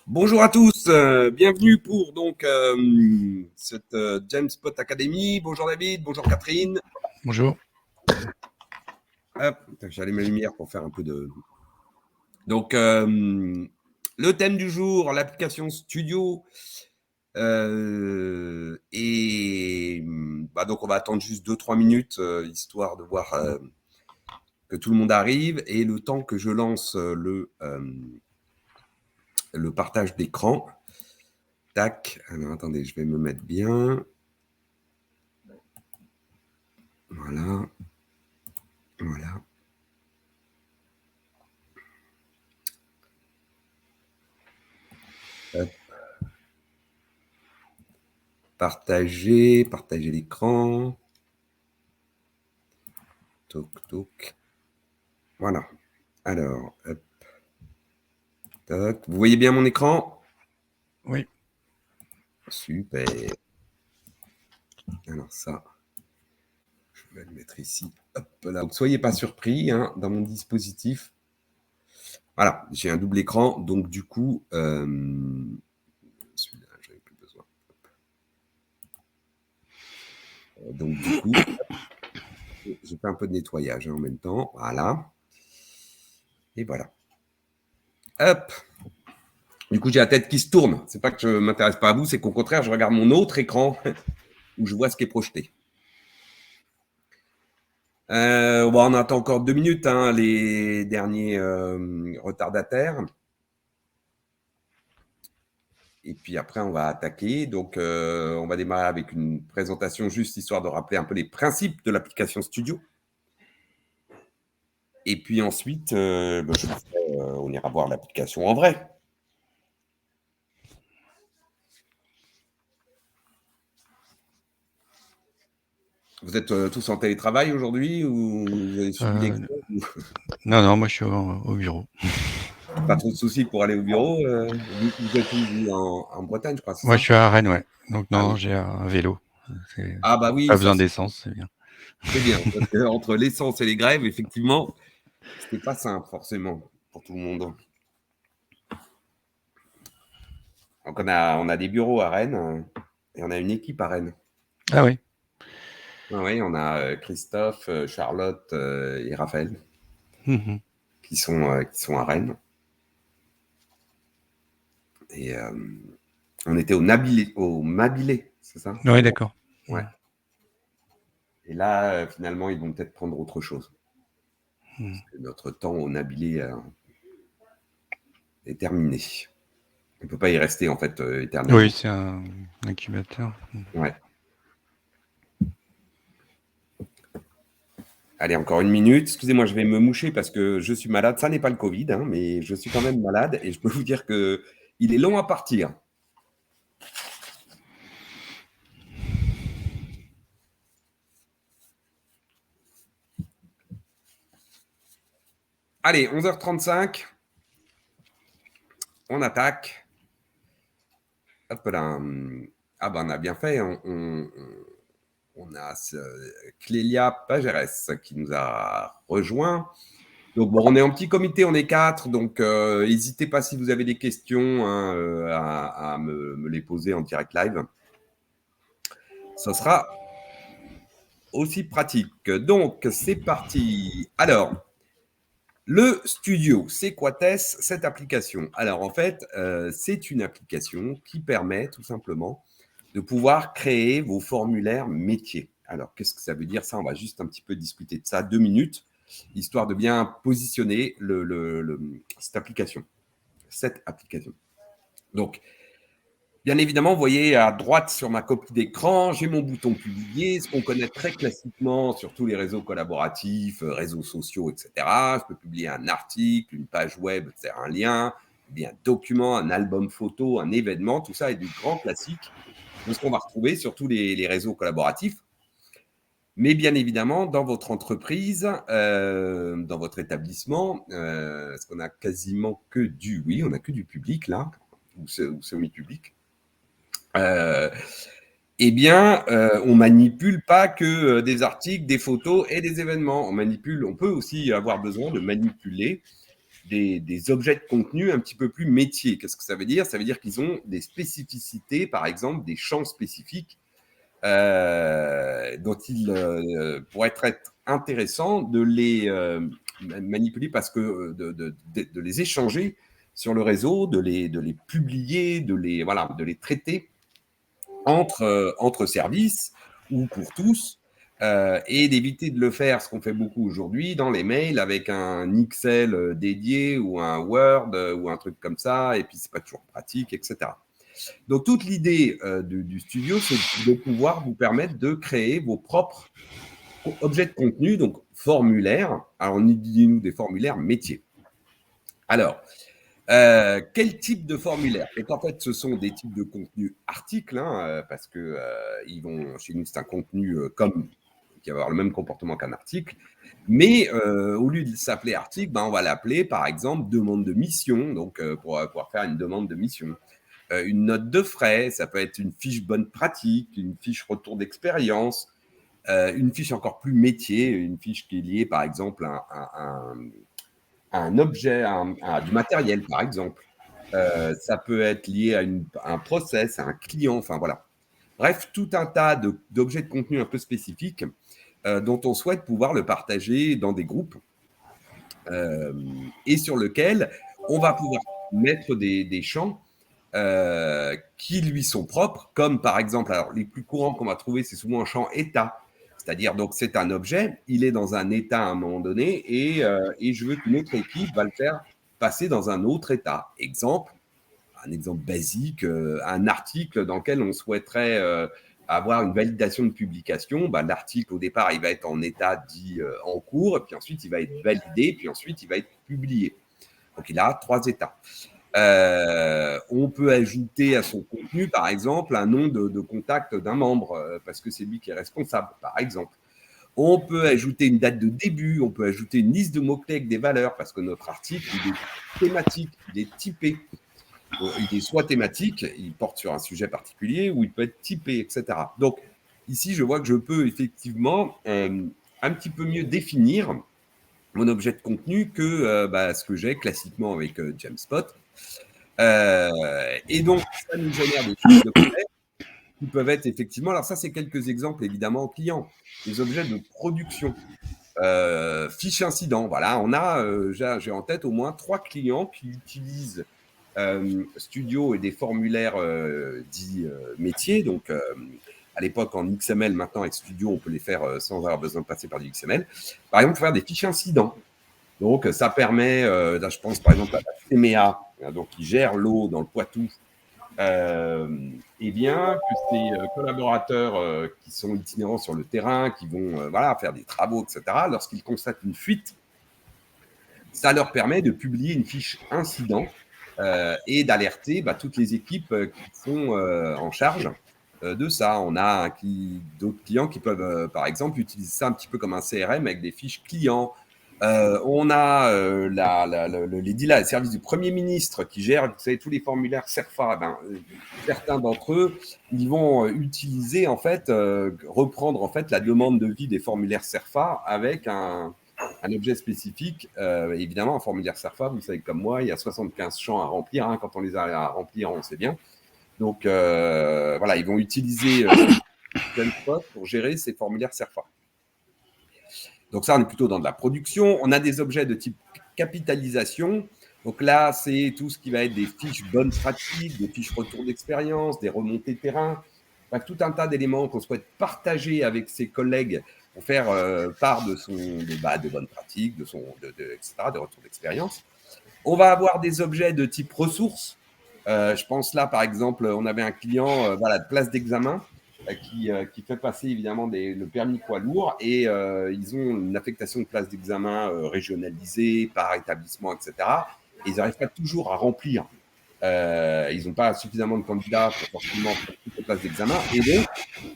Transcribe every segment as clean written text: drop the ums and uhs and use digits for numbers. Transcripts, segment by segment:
Bonjour à tous, bienvenue pour cette James Pot Academy. Bonjour David, bonjour Catherine. Bonjour. Hop, j'allume ma lumière pour faire un peu de. Donc, le thème du jour, l'application Studio. Donc on va attendre juste 2-3 minutes, histoire de voir que tout le monde arrive. Et le temps que je lance le partage d'écran. Tac, alors attendez, je vais me mettre bien. Voilà. Voilà. Hop. Partager l'écran. Toc, toc. Voilà. Alors, hop. Toc. Vous voyez bien mon écran? Oui. Super. Alors ça, je vais le mettre ici. Hop là. Donc, soyez pas surpris dans mon dispositif. Voilà, j'ai un double écran, donc du coup, celui-là, je n'avais plus besoin. Donc du coup, j'ai fait un peu de nettoyage en même temps. Voilà. Et voilà. Hop. Du coup, j'ai la tête qui se tourne. C'est pas que je m'intéresse pas à vous, c'est qu'au contraire, je regarde mon autre écran où je vois ce qui est projeté. On attend encore 2 minutes, les derniers retardataires. Et puis après, on va attaquer. Donc, on va démarrer avec une présentation juste histoire de rappeler un peu les principes de l'application Studio. Et puis ensuite, on ira voir l'application en vrai. Vous êtes tous en télétravail aujourd'hui ou vous avez subi les cours Non, moi je suis au bureau. Pas trop de soucis pour aller au bureau. Vous êtes où, vous, en Bretagne, je crois, c'est Moi ça? je suis à Rennes, ouais. Donc Ah non, oui. j'ai un vélo. Ah bah oui, Pas ça besoin d'essence, c'est bien. c'est bien. Parce que entre l'essence et les grèves, effectivement, c'était pas simple forcément pour tout le monde. Donc on a des bureaux à Rennes et on a une équipe à Rennes. Ah oui. Oui, on a Christophe, Charlotte et Raphaël Mhm. qui sont à Rennes. Et on était au Mabilé, c'est ça? Oui, d'accord. Ouais. Et là, finalement, ils vont peut-être prendre autre chose. Parce que notre temps au Nabilé est terminé. On ne peut pas y rester, en fait, Oui, éternellement. c'est un incubateur. Ouais. Allez, encore une minute. Excusez-moi, je vais me moucher parce que je suis malade. Ça n'est pas le Covid, mais je suis quand même malade et je peux vous dire qu'il est long à partir. Allez, 11h35. On attaque. Hop là. Ah ben, on a bien fait. On a Clélia Pageres qui nous a rejoint. Donc, bon, on est en petit comité, on est 4. Donc, n'hésitez pas si vous avez des questions à me les poser en direct live. Ça sera aussi pratique. Donc, c'est parti. Alors, le studio, c'est quoi cette application? Alors, en fait, c'est une application qui permet tout simplement de pouvoir créer vos formulaires métiers. Alors, qu'est-ce que ça veut dire ça? On va juste un petit peu discuter de ça 2 minutes, histoire de bien positionner cette application. Donc, bien évidemment, vous voyez à droite sur ma copie d'écran, j'ai mon bouton publier, ce qu'on connaît très classiquement sur tous les réseaux collaboratifs, réseaux sociaux, etc. Je peux publier un article, une page web, faire un lien, un document, un album photo, un événement, tout ça est du grand classique de ce qu'on va retrouver sur tous les réseaux collaboratifs. Mais bien évidemment, dans votre entreprise, dans votre établissement, parce qu'on a quasiment que on a que du public là, ou semi-public. On manipule pas que des articles, des photos et des événements. On peut aussi avoir besoin de manipuler des objets de contenu un petit peu plus métiers. Qu'est-ce que ça veut dire? Ça veut dire qu'ils ont des spécificités, par exemple, des champs spécifiques dont il pourrait être intéressant de les manipuler parce que de les échanger sur le réseau, de les publier, de les traiter entre services ou pour tous, et d'éviter de le faire, ce qu'on fait beaucoup aujourd'hui, dans les mails avec un Excel dédié ou un Word ou un truc comme ça, et puis c'est pas toujours pratique, etc. Donc toute l'idée du studio, c'est de pouvoir vous permettre de créer vos propres objets de contenu, donc formulaires. Alors, dis-nous des formulaires métiers. Alors, quel type de formulaire? Et en fait, ce sont des types de contenus articles, parce que chez nous, c'est un contenu qui va avoir le même comportement qu'un article. Mais au lieu de s'appeler article, on va l'appeler, par exemple, demande de mission, donc pour pouvoir faire une demande de mission. Une note de frais, ça peut être une fiche bonne pratique, une fiche retour d'expérience, une fiche encore plus métier, une fiche qui est liée, par exemple, à un objet, à du matériel, par exemple. Ça peut être lié à un process, à un client, enfin voilà. Bref, tout un tas d'objets de contenu un peu spécifiques dont on souhaite pouvoir le partager dans des groupes et sur lequel on va pouvoir mettre des champs qui lui sont propres, comme par exemple, alors les plus courants qu'on va trouver, c'est souvent un champ état. C'est-à-dire, donc, c'est un objet, il est dans un état à un moment donné, et je veux qu'une autre équipe va le faire passer dans un autre état. Exemple, un exemple basique, un article dans lequel on souhaiterait avoir une validation de publication. L'article, au départ, il va être en état dit en cours, et puis ensuite, il va être validé, puis ensuite, il va être publié. Donc, il a 3 états. On peut ajouter à son contenu, par exemple, un nom de contact d'un membre, parce que c'est lui qui est responsable, par exemple. On peut ajouter une date de début, on peut ajouter une liste de mots-clés avec des valeurs, parce que notre article, il est thématique, il est typé. Il est soit thématique, il porte sur un sujet particulier, ou il peut être typé, etc. Donc, ici, je vois que je peux effectivement un petit peu mieux définir mon objet de contenu que ce que j'ai classiquement avec Jamspot. Et donc, ça nous génère des fiches de prêt qui peuvent être effectivement, alors ça, c'est quelques exemples évidemment clients, des objets de production. Fiche incident, voilà, on a, j'ai en tête au moins 3 clients qui utilisent Studio et des formulaires dits métiers. Donc, à l'époque, en XML, maintenant avec Studio, on peut les faire sans avoir besoin de passer par du XML. Par exemple, pour faire des fiches incidents. Donc, ça permet, là, je pense par exemple à la FEMEA, donc qui gère l'eau dans le Poitou, et bien que ces collaborateurs qui sont itinérants sur le terrain, qui vont faire des travaux, etc., lorsqu'ils constatent une fuite, ça leur permet de publier une fiche incident et d'alerter toutes les équipes qui sont en charge de ça. On a d'autres clients qui peuvent, par exemple, utiliser ça un petit peu comme un CRM avec des fiches clients. On a le service du Premier ministre qui gère, vous savez, tous les formulaires CERFA. Certains d'entre eux, ils vont utiliser, en fait, reprendre en fait la demande de vie des formulaires CERFA avec un objet spécifique. Évidemment, un formulaire CERFA, vous savez comme moi, il y a 75 champs à remplir. Quand on les a à remplir, on sait bien. Donc, ils vont utiliser Genspot pour gérer ces formulaires CERFA. Donc ça, on est plutôt dans de la production. On a des objets de type capitalisation. Donc là, c'est tout ce qui va être des fiches bonnes pratiques, des fiches retour d'expérience, des remontées terrain. Tout un tas d'éléments qu'on souhaite partager avec ses collègues pour faire part de bonnes pratiques, etc., de retour d'expérience. On va avoir des objets de type ressources. Je pense là, par exemple, on avait un client de place d'examen qui fait passer évidemment le permis poids lourd, et ils ont une affectation de place d'examen régionalisée par établissement, etc. Et ils n'arrivent pas toujours à remplir. Ils n'ont pas suffisamment de candidats pour forcément faire toutes les places d'examen. Et donc,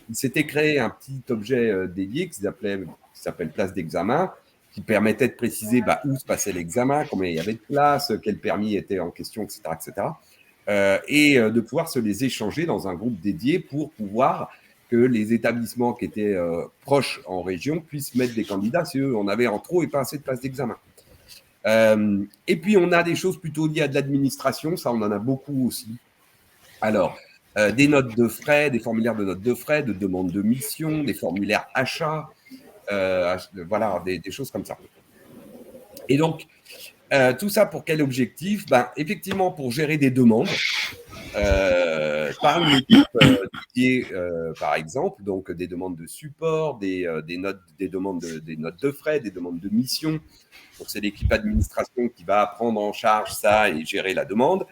il s'était créé un petit objet dédié qui s'appelle place d'examen, qui permettait de préciser où se passait l'examen, combien il y avait de places, quel permis était en question, etc. Et de pouvoir se les échanger dans un groupe dédié pour pouvoir que les établissements qui étaient proches en région puissent mettre des candidats si eux en avaient en trop et pas assez de places d'examen. Et puis, on a des choses plutôt liées à de l'administration. Ça, on en a beaucoup aussi. Alors, des notes de frais, des formulaires de notes de frais, de demande de mission, des formulaires achats, voilà, des choses comme ça. Et donc, tout ça pour quel objectif? Effectivement, pour gérer des demandes par une équipe dédiée, par exemple, donc des demandes de support, des demandes des notes de frais, des demandes de mission. Donc, c'est l'équipe administration qui va prendre en charge ça et gérer la demande.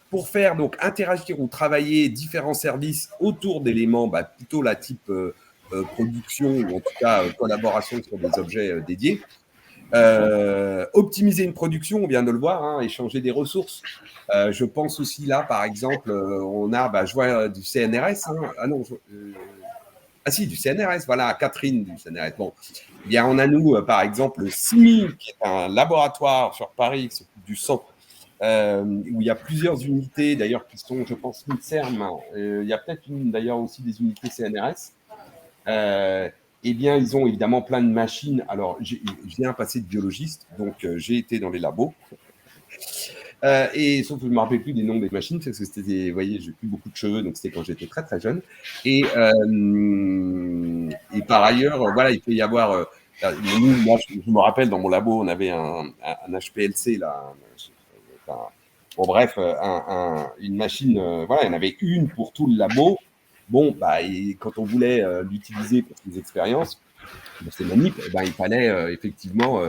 Pour faire donc interagir ou travailler différents services autour d'éléments plutôt la type production ou en tout cas collaboration sur des objets dédiés. Optimiser une production, on vient de le voir, hein, échanger des ressources. Je pense aussi là, par exemple, on a, je vois du CNRS. Hein, ah non, si, du CNRS, voilà, Catherine du CNRS. Bon, eh bien, on a nous, par exemple, le CIMI, qui est un laboratoire sur Paris qui s'occupe du sang, où il y a plusieurs unités, d'ailleurs, qui sont, je pense, INSERM. Il y a peut-être d'ailleurs aussi des unités CNRS. Eh bien, ils ont évidemment plein de machines. Alors, je viens passer de biologiste, donc j'ai été dans les labos. Et sauf que je ne me rappelle plus des noms des machines, parce que c'était, vous voyez, j'ai plus beaucoup de cheveux, donc c'était quand j'étais très très jeune. Et par ailleurs, voilà, il peut y avoir. Moi, je me rappelle dans mon labo, on avait un HPLC là. Bon, bref, une machine, voilà, il y en avait une pour tout le labo. Bon, et quand on voulait l'utiliser pour ses expériences, pour ses manips, il fallait effectivement,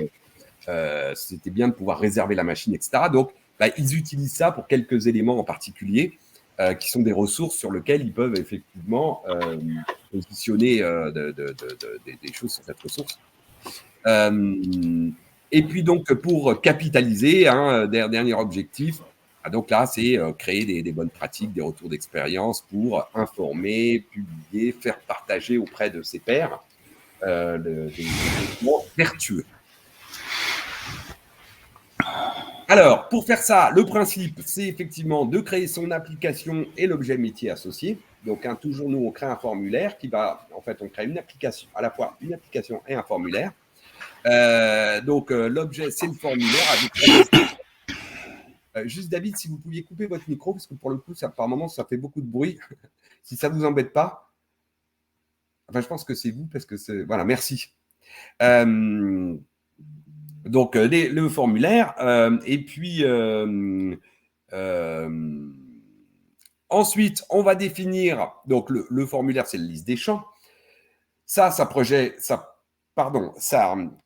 c'était bien de pouvoir réserver la machine, etc. Donc, ils utilisent ça pour quelques éléments en particulier, qui sont des ressources sur lesquelles ils peuvent effectivement positionner des choses sur cette ressource. Et puis donc, pour capitaliser, dernier objectif, donc là, c'est créer des bonnes pratiques, des retours d'expérience pour informer, publier, faire partager auprès de ses pairs des documents vertueux. Alors, pour faire ça, le principe, c'est effectivement de créer son application et l'objet métier associé. Donc, toujours nous, on crée un formulaire qui va, en fait, on crée une application, à la fois une application et un formulaire. Donc, l'objet, c'est le formulaire. Juste, David, si vous pouviez couper votre micro, parce que pour le coup, par moment, ça fait beaucoup de bruit. Si ça ne vous embête pas. Enfin, je pense que c'est vous, parce que c'est... Voilà, merci. Donc, le formulaire. Et puis, ensuite, on va définir... Donc, le formulaire, c'est la liste des champs. Ça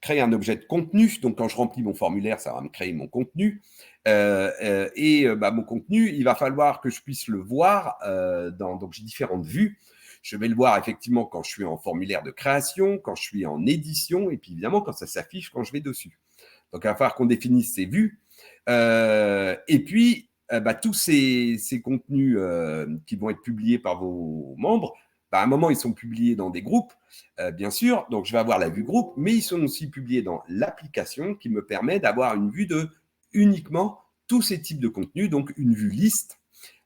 crée un objet de contenu. Donc, quand je remplis mon formulaire, ça va me créer mon contenu. Mon contenu, il va falloir que je puisse le voir. Donc, j'ai différentes vues. Je vais le voir effectivement quand je suis en formulaire de création, quand je suis en édition, et puis évidemment quand ça s'affiche quand je vais dessus. Donc, il va falloir qu'on définisse ces vues. Et puis, tous ces contenus qui vont être publiés par vos membres, à un moment, ils sont publiés dans des groupes, bien sûr. Donc, je vais avoir la vue groupe, mais ils sont aussi publiés dans l'application qui me permet d'avoir une vue de uniquement tous ces types de contenus, donc une vue liste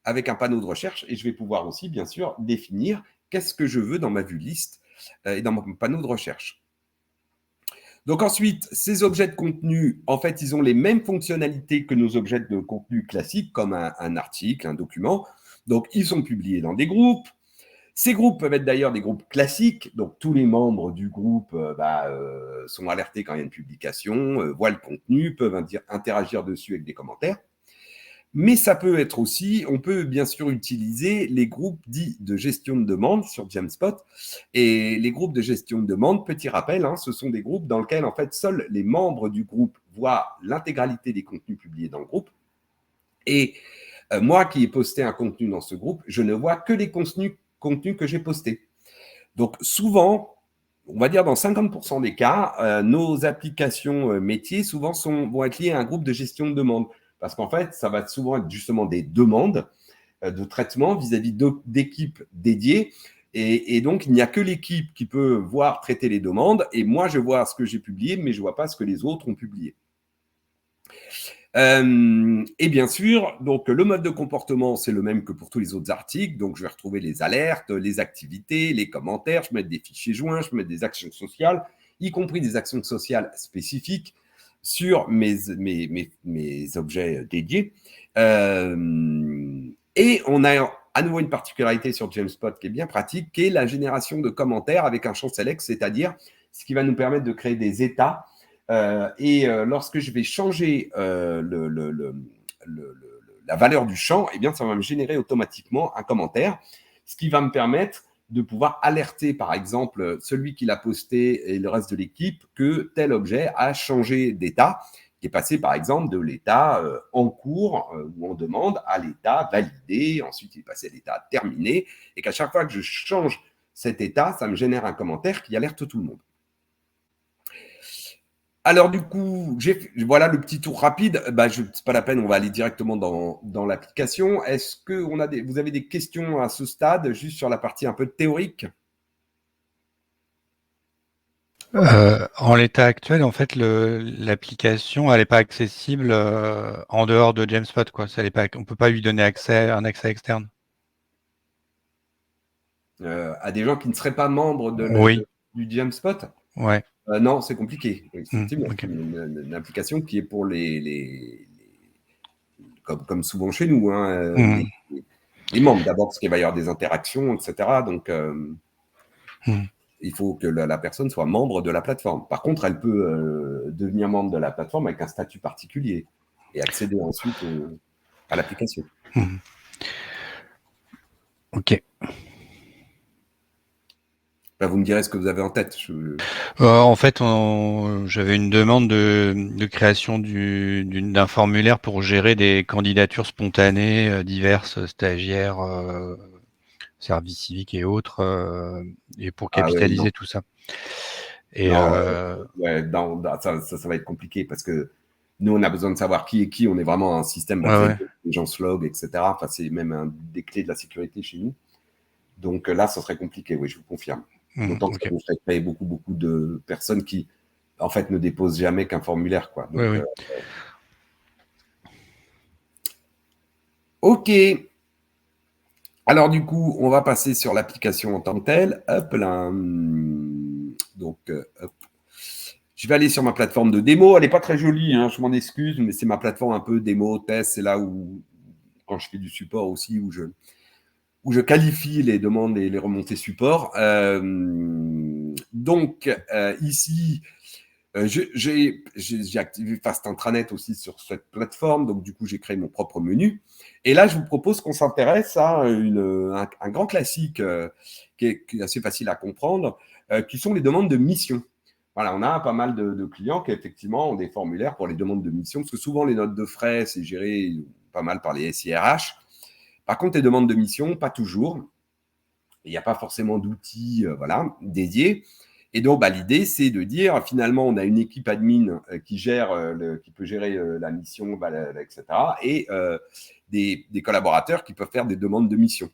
avec un panneau de recherche. Et je vais pouvoir aussi, bien sûr, définir qu'est-ce que je veux dans ma vue liste et dans mon panneau de recherche. Donc ensuite, ces objets de contenu, en fait, ils ont les mêmes fonctionnalités que nos objets de contenu classiques, comme un article, un document. Donc, ils sont publiés dans des groupes. Ces groupes peuvent être d'ailleurs des groupes classiques, donc tous les membres du groupe sont alertés quand il y a une publication, voient le contenu, peuvent interagir dessus avec des commentaires. Mais ça peut être aussi, on peut bien sûr utiliser les groupes dits de gestion de demande sur Jamspot. Et les groupes de gestion de demande, petit rappel, ce sont des groupes dans lesquels en fait seuls les membres du groupe voient l'intégralité des contenus publiés dans le groupe. Et moi qui ai posté un contenu dans ce groupe, je ne vois que les contenus que j'ai postés. Donc souvent, on va dire dans 50% des cas, nos applications métiers souvent vont être liées à un groupe de gestion de demande. Parce qu'en fait, ça va souvent être justement des demandes de traitement vis-à-vis d'équipes dédiées. Et donc, il n'y a que l'équipe qui peut voir traiter les demandes. Et moi, je vois ce que j'ai publié, mais je ne vois pas ce que les autres ont publié. Et bien sûr, donc le mode de comportement, c'est le même que pour tous les autres articles. Donc, je vais retrouver les alertes, les activités, les commentaires. Je peux mettre des fichiers joints, je peux mettre des actions sociales, y compris des actions sociales spécifiques. sur mes objets dédiés. Et on a à nouveau une particularité sur Jamespot qui est bien pratique, qui est la génération de commentaires avec un champ select, c'est-à-dire ce qui va nous permettre de créer des états. Lorsque je vais changer la valeur du champ, eh bien, ça va me générer automatiquement un commentaire, ce qui va me permettre de pouvoir alerter, par exemple, celui qui l'a posté et le reste de l'équipe que tel objet a changé d'état, qui est passé, par exemple, de l'état en cours ou en demande à l'état validé, ensuite il est passé à l'état terminé, et qu'à chaque fois que je change cet état, ça me génère un commentaire qui alerte tout le monde. Alors du coup, voilà le petit tour rapide. C'est pas la peine, on va aller directement dans l'application. Est-ce que vous avez des questions à ce stade, juste sur la partie un peu théorique? En l'état actuel, en fait, l'application, elle n'est pas accessible en dehors de Jamespot, quoi. On peut pas lui donner un accès externe. À des gens qui ne seraient pas membres Oui, du Jamespot? ouais. Non, c'est compliqué. Effectivement, Ok. c'est une application qui est pour comme souvent chez nous, hein, les membres d'abord, parce qu'il va y avoir des interactions, etc. Donc, il faut que la personne soit membre de la plateforme. Par contre, elle peut devenir membre de la plateforme avec un statut particulier et accéder ensuite à l'application. Ok. Vous me direz ce que vous avez en tête. En fait, j'avais une demande de création d'un formulaire pour gérer des candidatures spontanées diverses, stagiaires, services civiques et autres, et pour Ah ouais, non. capitaliser tout ça. Et Non, ouais, ça va être compliqué parce que nous, on a besoin de savoir qui est qui. On est vraiment un système basé, ouais. les gens se loguent, etc. Enfin, c'est même un des clés de la sécurité chez nous. Donc là, ça serait compliqué, oui, je vous confirme. D'autant que ça Ok. nous ferait créer beaucoup, beaucoup de personnes qui, en fait, ne déposent jamais qu'un formulaire, quoi. Ouais, Donc, oui. OK. Alors, du coup, on va passer sur l'application en tant que telle. Hop là. Donc, hop. Je vais aller sur ma plateforme de démo. Elle n'est pas très jolie, hein, je m'en excuse, mais c'est ma plateforme un peu démo, test. C'est là où, quand je fais du support aussi, où je qualifie les demandes et les remontées support. Donc, ici, j'ai activé Fast Intranet aussi sur cette plateforme. Donc, du coup, j'ai créé mon propre menu. Et là, je vous propose qu'on s'intéresse à un grand classique qui est assez facile à comprendre, qui sont les demandes de mission. Voilà, on a pas mal de clients qui, effectivement, ont des formulaires pour les demandes de mission, parce que souvent, les notes de frais, c'est géré pas mal par les SIRH. Par contre, les demandes de mission, pas toujours. Il n'y a pas forcément d'outils voilà, dédiés. Et donc, l'idée, c'est de dire, finalement, on a une équipe admin qui peut gérer la mission, etc. Et des collaborateurs qui peuvent faire des demandes de mission.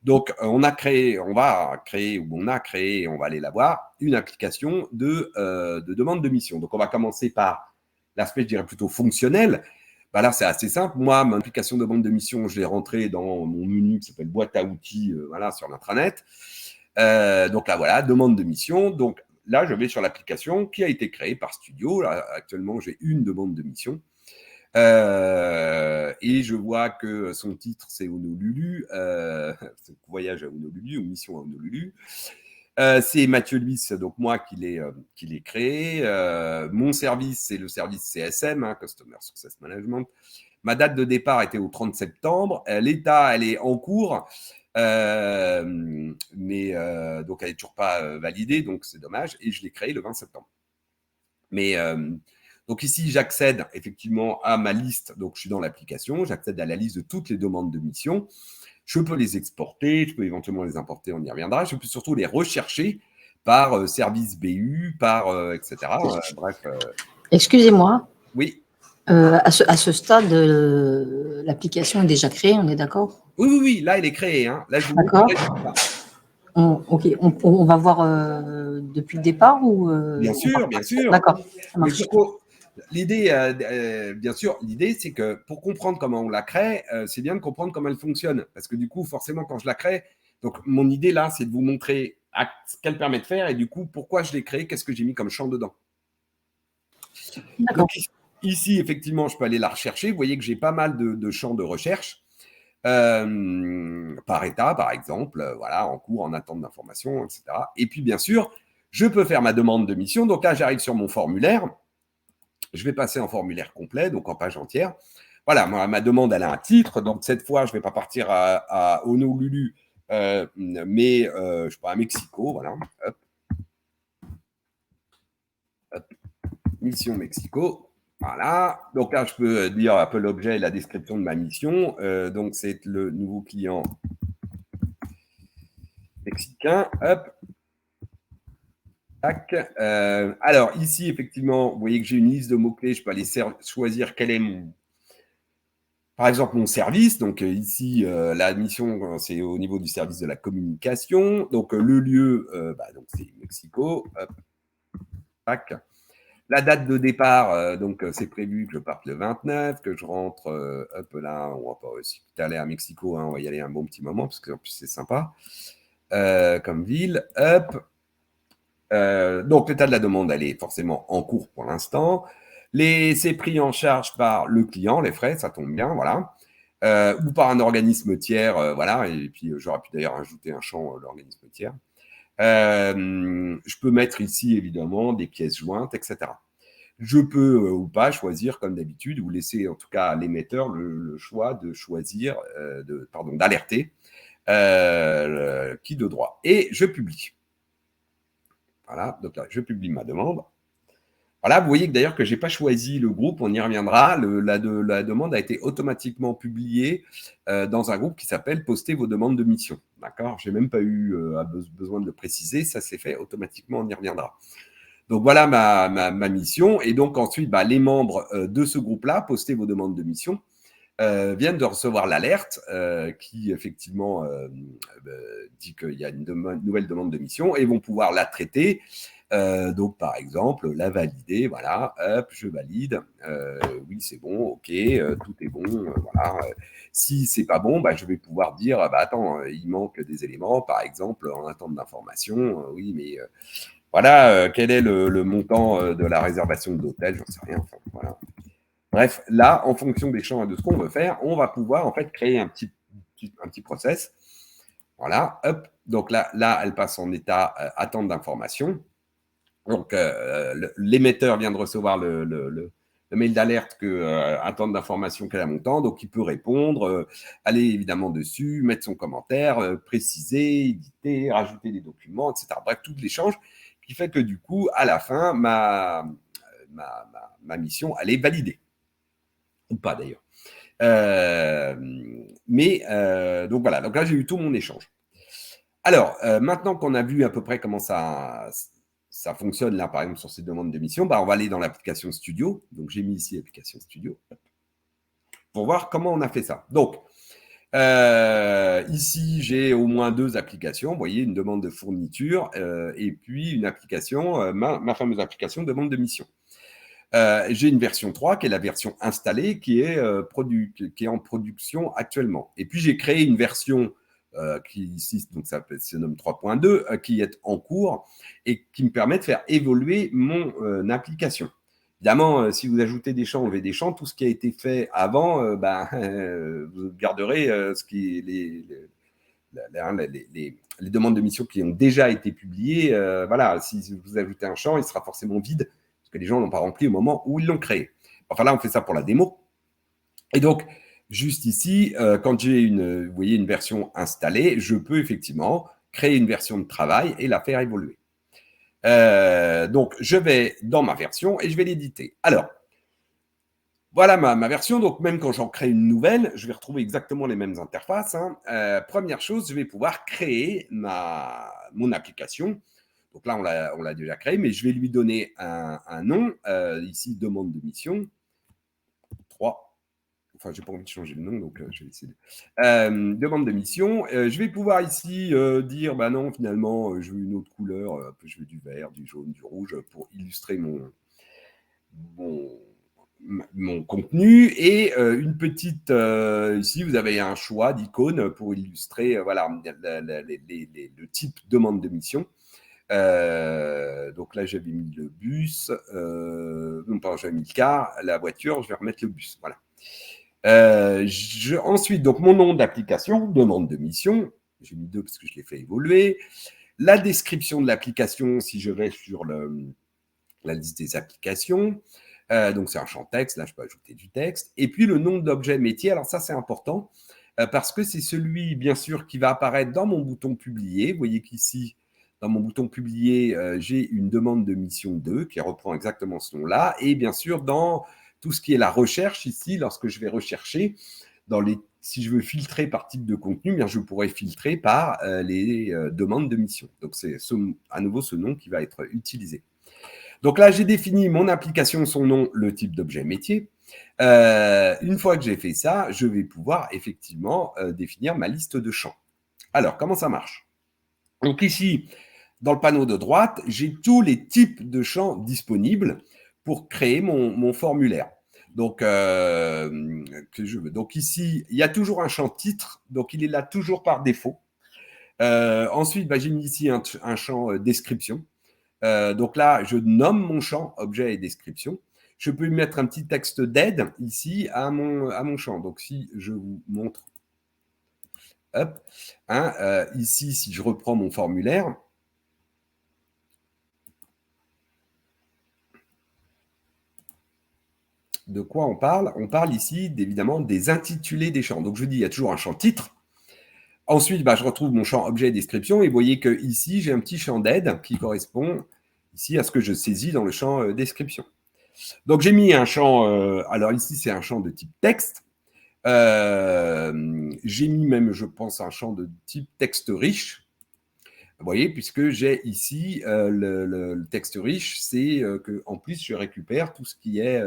Donc, on a créé, on va aller la voir, une application de demande de mission. Donc, on va commencer par l'aspect, je dirais, plutôt fonctionnel. Là, c'est assez simple. Moi, ma application de demande de mission, je l'ai rentrée dans mon menu qui s'appelle boîte à outils voilà, sur l'intranet. Donc là, voilà, demande de mission. Donc là, je vais sur l'application qui a été créée par Studio. Là, actuellement, j'ai une demande de mission. Et je vois que son titre, c'est Honolulu, voyage à Honolulu, ou mission à Honolulu. C'est Mathieu Luis, donc moi qui l'ai créé. Mon service, c'est le service CSM, hein, Customer Success Management. Ma date de départ était au 30 septembre. L'état, elle est en cours. Mais donc, elle n'est toujours pas validée, donc c'est dommage. Et je l'ai créé le 20 septembre. Mais donc ici, j'accède effectivement à ma liste. Donc, je suis dans l'application. J'accède à la liste de toutes les demandes de mission. Je peux les exporter. Je peux éventuellement les importer. On y reviendra. Je peux surtout les rechercher par service BU, par etc. Bref. Excusez-moi. Oui. À ce stade, l'application est déjà créée, on est d'accord? Oui. Là, elle est créée. Hein. Là, je vous montre D'accord. le résultat. Ok. On va voir depuis le départ ou Bien sûr, bien sûr. D'accord. Ça Mais marche. l'idée, bien sûr, l'idée, c'est que pour comprendre comment on la crée, c'est bien de comprendre comment elle fonctionne. Parce que du coup, forcément, quand je la crée, donc mon idée là, c'est de vous montrer ce qu'elle permet de faire et du coup, pourquoi je l'ai créée, qu'est-ce que j'ai mis comme champ dedans. D'accord. Donc ici, effectivement, je peux aller la rechercher. Vous voyez que j'ai pas mal de champs de recherche par état, par exemple, voilà, en cours, en attente d'information, etc. Et puis, bien sûr, je peux faire ma demande de mission. Donc là, j'arrive sur mon formulaire. Je vais passer en formulaire complet, donc en page entière. Voilà, ma demande, elle a un titre. Donc cette fois, je ne vais pas partir à Honolulu, mais je sais pas, à Mexico. Voilà. Hop. Hop. Mission Mexico. Voilà. Donc là, je peux dire un peu l'objet et la description de ma mission. Donc c'est le nouveau client mexicain. Hop. Tac. Alors ici, effectivement, vous voyez que j'ai une liste de mots-clés. Je peux aller choisir quel est par exemple, mon service. Donc ici, la mission, c'est au niveau du service de la communication. Donc le lieu, donc c'est Mexico. Hop. Tac. La date de départ, donc c'est prévu que je parte le 29, que je rentre, hop là, on va pas aussi aller à Mexico, hein, on va y aller un bon petit moment, parce qu'en plus c'est sympa comme ville. Hop. Donc l'état de la demande, elle est forcément en cours pour l'instant. C'est pris en charge par le client, les frais, ça tombe bien, voilà. Ou par un organisme tiers, voilà. Et puis j'aurais pu d'ailleurs ajouter un champ, l'organisme tiers. Je peux mettre ici évidemment des pièces jointes, etc. Je peux ou pas choisir comme d'habitude, ou laisser en tout cas à l'émetteur le choix de choisir, d'alerter qui de droit. Et je publie. Voilà, donc là, je publie ma demande. Voilà, vous voyez que d'ailleurs que je n'ai pas choisi le groupe, on y reviendra. La demande a été automatiquement publiée dans un groupe qui s'appelle « Postez vos demandes de mission ». D'accord ? Je n'ai même pas eu besoin de le préciser, ça s'est fait automatiquement, on y reviendra. Donc voilà ma mission. Et donc ensuite, les membres de ce groupe-là, « Postez vos demandes de mission », viennent de recevoir l'alerte qui effectivement dit qu'il y a une nouvelle demande de mission et vont pouvoir la traiter. Donc, par exemple, la valider, voilà, hop, je valide, oui, c'est bon, ok, tout est bon, voilà. Si c'est pas bon, je vais pouvoir dire, attends, il manque des éléments, par exemple, en attente d'information, oui, mais voilà, quel est le montant de la réservation de l'hôtel, j'en sais rien, enfin, voilà. Bref, là, en fonction des champs et de ce qu'on veut faire, on va pouvoir en fait créer un petit process. Voilà, hop. Donc là, elle passe en état attente d'information. Donc, l'émetteur vient de recevoir le mail d'alerte que attente d'information qu'elle a montant. Donc, il peut répondre, aller évidemment dessus, mettre son commentaire, préciser, éditer, rajouter des documents, etc. Bref, tout l'échange qui fait que du coup, à la fin, ma mission, elle est validée. Ou pas d'ailleurs. Donc voilà, donc là j'ai eu tout mon échange. Alors, maintenant qu'on a vu à peu près comment ça fonctionne là, par exemple sur ces demandes de mission, on va aller dans l'application Studio. Donc j'ai mis ici l'application Studio pour voir comment on a fait ça. Donc, ici j'ai au moins 2 applications. Vous voyez, une demande de fourniture et puis une application, ma fameuse application demande de mission. J'ai une version 3 qui est la version installée qui est en production actuellement. Et puis j'ai créé une version qui ici donc ça se nomme 3.2 qui est en cours et qui me permet de faire évoluer mon application. Évidemment, si vous ajoutez des champs, enlevez des champs, tout ce qui a été fait avant, vous garderez ce qui les demandes de mission qui ont déjà été publiées. Voilà, si vous ajoutez un champ, il sera forcément vide parce que les gens ne l'ont pas rempli au moment où ils l'ont créé. Enfin là, on fait ça pour la démo. Et donc, juste ici, quand j'ai vous voyez, une version installée, je peux effectivement créer une version de travail et la faire évoluer. Donc, je vais dans ma version et je vais l'éditer. Alors, voilà ma version. Donc, même quand j'en crée une nouvelle, je vais retrouver exactement les mêmes interfaces. Première chose, je vais pouvoir créer mon application. Donc là, on l'a déjà créé, mais je vais lui donner un nom. Ici, demande de mission. 3. Enfin, je n'ai pas envie de changer le nom, donc je vais essayer. Demande de mission. Je vais pouvoir ici dire, non, finalement, je veux une autre couleur. Je veux du vert, du jaune, du rouge pour illustrer mon contenu. Et une petite, ici, vous avez un choix d'icônes pour illustrer le type demande de mission. Donc là, j'avais mis le bus. Non, pas, j'avais mis le car, la voiture, je vais remettre le bus. Voilà. Ensuite, donc mon nom d'application, demande de mission. J'ai mis 2 parce que je l'ai fait évoluer. La description de l'application, si je vais sur la liste des applications. Donc, c'est un champ texte. Là, je peux ajouter du texte. Et puis, le nom d'objet métier. Alors, ça, c'est important parce que c'est celui, bien sûr, qui va apparaître dans mon bouton publier. Vous voyez qu'ici, dans mon bouton publier, j'ai une demande de mission 2 qui reprend exactement ce nom-là. Et bien sûr, dans tout ce qui est la recherche, ici, lorsque je vais rechercher, si je veux filtrer par type de contenu, bien, je pourrais filtrer par les demandes de mission. Donc, c'est à nouveau ce nom qui va être utilisé. Donc là, j'ai défini mon application, son nom, le type d'objet métier. Une fois que j'ai fait ça, je vais pouvoir effectivement définir ma liste de champs. Alors, comment ça marche? Donc ici, dans le panneau de droite, j'ai tous les types de champs disponibles pour créer mon formulaire. Donc, donc ici, il y a toujours un champ titre, donc il est là toujours par défaut. Ensuite, j'ai mis ici un champ description. Donc là, je nomme mon champ objet et description. Je peux mettre un petit texte d'aide ici à mon champ. Donc si je vous montre, hop, ici, si je reprends mon formulaire, de quoi on parle? On parle ici, évidemment, des intitulés des champs. Donc je dis, il y a toujours un champ titre. Ensuite, je retrouve mon champ objet et description. Et vous voyez que ici, j'ai un petit champ d'aide qui correspond ici à ce que je saisis dans le champ description. Donc, j'ai mis un champ, alors ici, c'est un champ de type texte. J'ai mis même, je pense, un champ de type texte riche. Vous voyez, puisque j'ai ici le texte riche, c'est qu'en plus, je récupère tout ce qui est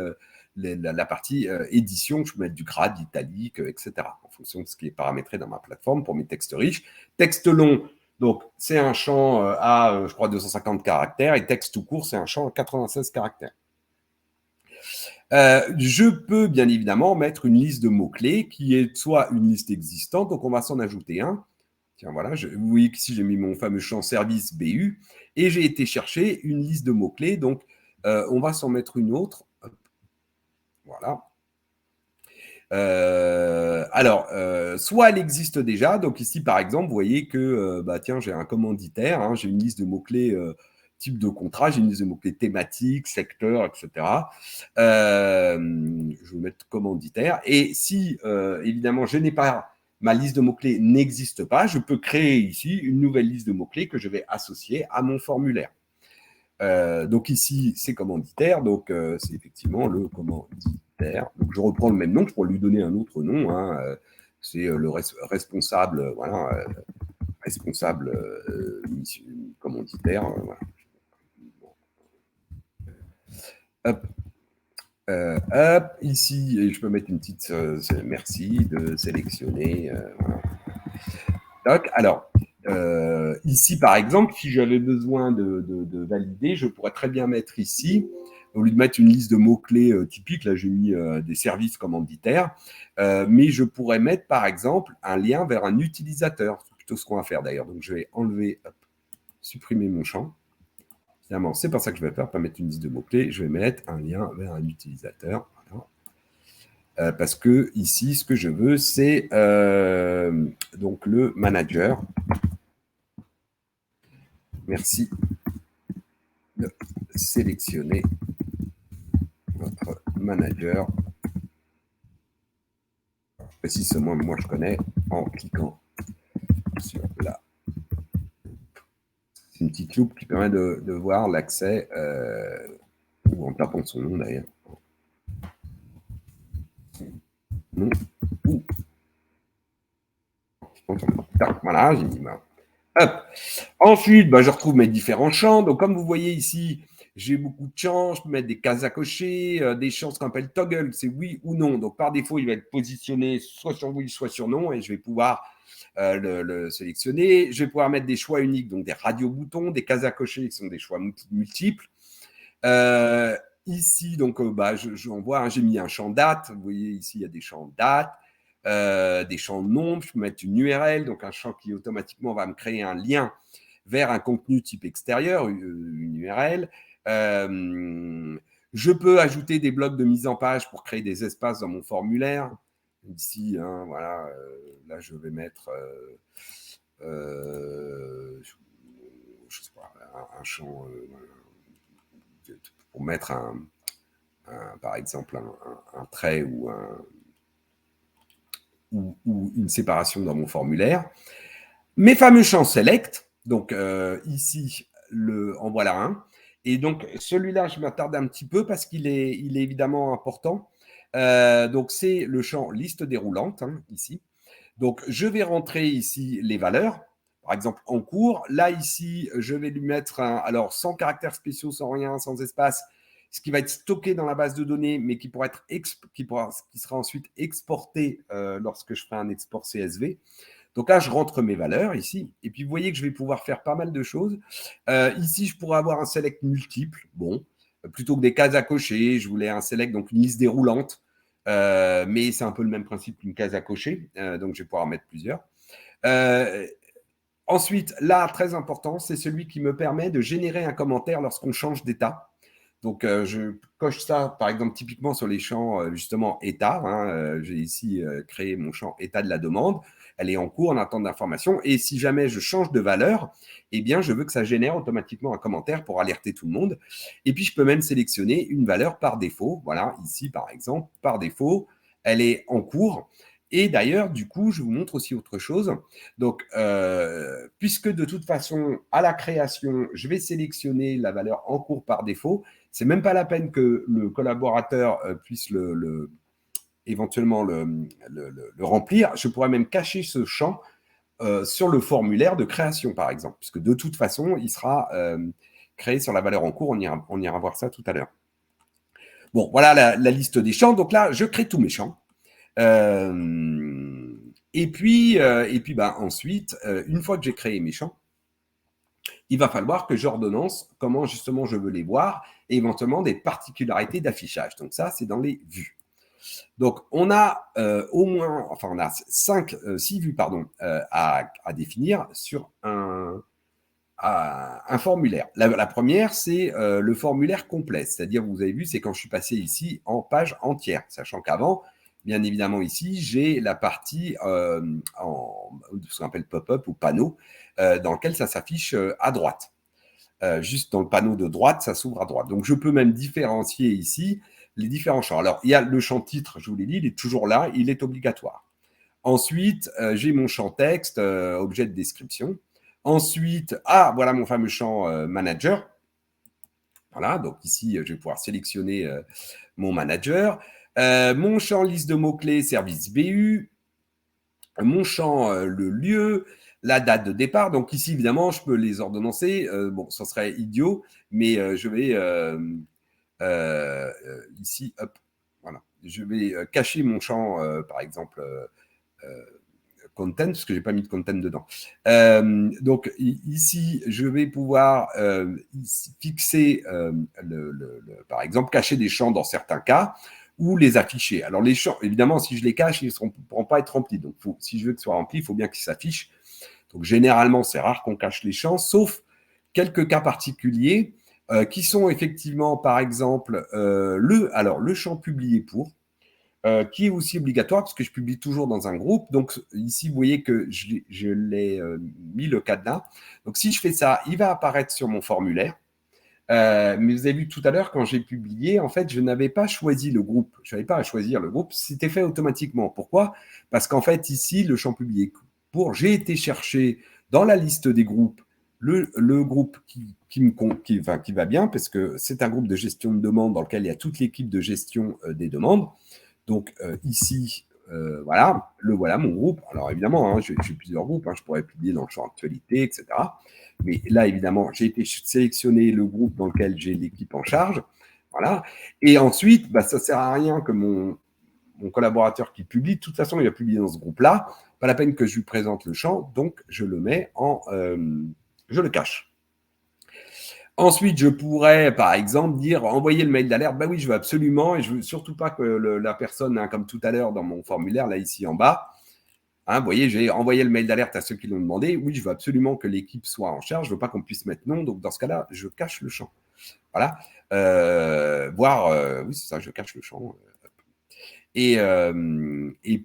la partie édition, je peux mettre du grade, italique, etc., en fonction de ce qui est paramétré dans ma plateforme pour mes textes riches. Texte long, donc c'est un champ à, je crois, 250 caractères, et texte tout court, c'est un champ à 96 caractères. Je peux bien évidemment mettre une liste de mots-clés qui est soit une liste existante, donc on va s'en ajouter un. Tiens, voilà, vous voyez qu'ici j'ai mis mon fameux champ service BU et j'ai été chercher une liste de mots-clés, donc on va s'en mettre une autre. Hop. Voilà. Alors, soit elle existe déjà, donc ici par exemple, vous voyez que tiens, j'ai un commanditaire, j'ai une liste de mots-clés type de contrat, j'ai une liste de mots-clés thématiques, secteur, etc. Je vais mettre commanditaire. Et si, évidemment, je n'ai pas, ma liste de mots-clés n'existe pas, je peux créer ici une nouvelle liste de mots-clés que je vais associer à mon formulaire. Donc ici, c'est commanditaire, donc c'est effectivement le commanditaire. Donc je reprends le même nom, je pourrais lui donner un autre nom, c'est le responsable, voilà, responsable commanditaire. Voilà. Hop, ici, je peux mettre une petite merci de sélectionner. Voilà. Donc, alors, ici, par exemple, si j'avais besoin de valider, je pourrais très bien mettre ici, au lieu de mettre une liste de mots-clés typiques, là j'ai mis des services commanditaires, mais je pourrais mettre, par exemple, un lien vers un utilisateur. C'est plutôt ce qu'on va faire d'ailleurs. Donc, je vais enlever, hop, supprimer mon champ. Finalement, c'est pas ça que je vais faire, pas mettre une liste de mots-clés, je vais mettre un lien vers un utilisateur. Voilà. Parce que ici, ce que je veux, c'est donc le manager. Merci de sélectionner votre manager. Je précise seulement, moi je connais en cliquant sur la. C'est une petite loupe qui permet de voir l'accès, ou en tapant son nom d'ailleurs. Non. Voilà, j'ai mis ma. Hop. Ensuite, je retrouve mes différents champs. Donc, comme vous voyez ici, j'ai beaucoup de champs. Je peux mettre des cases à cocher, des champs, ce qu'on appelle toggle, c'est oui ou non. Donc, par défaut, il va être positionné soit sur oui, soit sur non, et je vais pouvoir le sélectionner. Je vais pouvoir mettre des choix uniques, donc des radio-boutons, des cases à cocher qui sont des choix multiples. Ici, donc, j'en vois, j'ai mis un champ date. Vous voyez, ici, il y a des champs date. Des champs de nombre, je peux mettre une URL, donc un champ qui automatiquement va me créer un lien vers un contenu type extérieur, une URL. Je peux ajouter des blocs de mise en page pour créer des espaces dans mon formulaire. Ici, hein, voilà, là, je vais mettre je sais pas, un champ pour mettre par exemple un trait ou une séparation dans mon formulaire. Mes fameux champs select, donc ici, en voilà un. Et donc, celui-là, je m'attarde un petit peu parce qu'il est évidemment important. Donc, c'est le champ liste déroulante, hein, ici. Donc, je vais rentrer ici les valeurs. Par exemple, en cours. Là, ici, je vais lui mettre alors, sans caractères spéciaux, sans rien, sans espace, ce qui va être stocké dans la base de données, mais qui sera ensuite exporté lorsque je ferai un export CSV. Donc là, je rentre mes valeurs ici. Et puis, vous voyez que je vais pouvoir faire pas mal de choses. Ici, je pourrais avoir un select multiple. Bon, plutôt que des cases à cocher, je voulais un select, donc une liste déroulante. Mais c'est un peu le même principe qu'une case à cocher. Donc, je vais pouvoir en mettre plusieurs. Ensuite, là, très important, c'est celui qui me permet de générer un commentaire lorsqu'on change d'état. Donc, je coche ça, par exemple, typiquement sur les champs, justement, état. Hein, j'ai ici créé mon champ état de la demande. Elle est en cours, en attente d'information. Et si jamais je change de valeur, eh bien, je veux que ça génère automatiquement un commentaire pour alerter tout le monde. Et puis, je peux même sélectionner une valeur par défaut. Voilà, ici, par exemple, par défaut, elle est en cours. Et d'ailleurs, du coup, je vous montre aussi autre chose. Donc, puisque de toute façon, à la création, je vais sélectionner la valeur en cours par défaut, c'est même pas la peine que le collaborateur puisse éventuellement le remplir. Je pourrais même cacher ce champ sur le formulaire de création, par exemple, puisque de toute façon, il sera créé sur la valeur en cours. On ira voir ça tout à l'heure. Bon, voilà la liste des champs. Donc là, je crée tous mes champs. Et puis ensuite, une fois que j'ai créé mes champs, il va falloir que j'ordonnance comment justement je veux les voir et éventuellement des particularités d'affichage. Donc ça, c'est dans les vues. Donc on a on a 6 vues à définir sur un formulaire. La première, c'est le formulaire complet. C'est-à-dire, vous avez vu, c'est quand je suis passé ici en page entière, sachant qu'avant, bien évidemment, ici, j'ai la partie ce qu'on appelle pop-up ou panneau, dans lequel ça s'affiche à droite. Juste dans le panneau de droite, ça s'ouvre à droite. Donc, je peux même différencier ici les différents champs. Alors, il y a le champ titre, je vous l'ai dit, il est toujours là, il est obligatoire. Ensuite, j'ai mon champ texte, objet de description. Ensuite, voilà mon fameux champ manager. Voilà, donc ici, je vais pouvoir sélectionner mon manager. Mon champ liste de mots-clés, service BU. Mon champ, le lieu, la date de départ. Donc ici, évidemment, je peux les ordonnancer. Bon, ça serait idiot, mais je vais ici, hop, voilà. Je vais cacher mon champ, par exemple, content, parce que je n'ai pas mis de content dedans. Donc ici, je vais pouvoir fixer, par exemple, cacher des champs dans certains cas ou les afficher. Alors les champs, évidemment, si je les cache, ils ne pourront pas être remplis. Donc si je veux qu'ils soient remplis, il faut bien qu'ils s'affichent. Donc généralement, c'est rare qu'on cache les champs, sauf quelques cas particuliers qui sont effectivement, par exemple, le champ publié pour, qui est aussi obligatoire parce que je publie toujours dans un groupe. Donc ici, vous voyez que je l'ai mis le cadenas. Donc si je fais ça, il va apparaître sur mon formulaire. Mais vous avez vu tout à l'heure, quand j'ai publié, en fait, je n'avais pas choisi le groupe. Je n'avais pas à choisir le groupe. C'était fait automatiquement. Pourquoi? Parce qu'en fait, ici, le champ publié pour, j'ai été chercher dans la liste des groupes le groupe qui va bien, parce que c'est un groupe de gestion de demande dans lequel il y a toute l'équipe de gestion des demandes. Donc ici, voilà mon groupe. Alors évidemment, j'ai plusieurs groupes, je pourrais publier dans le champ actualité, etc. Mais là, évidemment, j'ai été sélectionner le groupe dans lequel j'ai l'équipe en charge. Voilà. Et ensuite, ça ne sert à rien que mon collaborateur qui publie, de toute façon, il va publier dans ce groupe-là. Pas la peine que je lui présente le champ, donc je le mets je le cache. Ensuite, je pourrais, par exemple, dire envoyer le mail d'alerte. Oui, je veux absolument, et je veux surtout pas que la personne, comme tout à l'heure dans mon formulaire, là, ici en bas, Hein, vous voyez, j'ai envoyé le mail d'alerte à ceux qui l'ont demandé. Oui, je veux absolument que l'équipe soit en charge. Je ne veux pas qu'on puisse mettre non. Donc, dans ce cas-là, je cache le champ. Voilà. Oui, c'est ça, je cache le champ. Et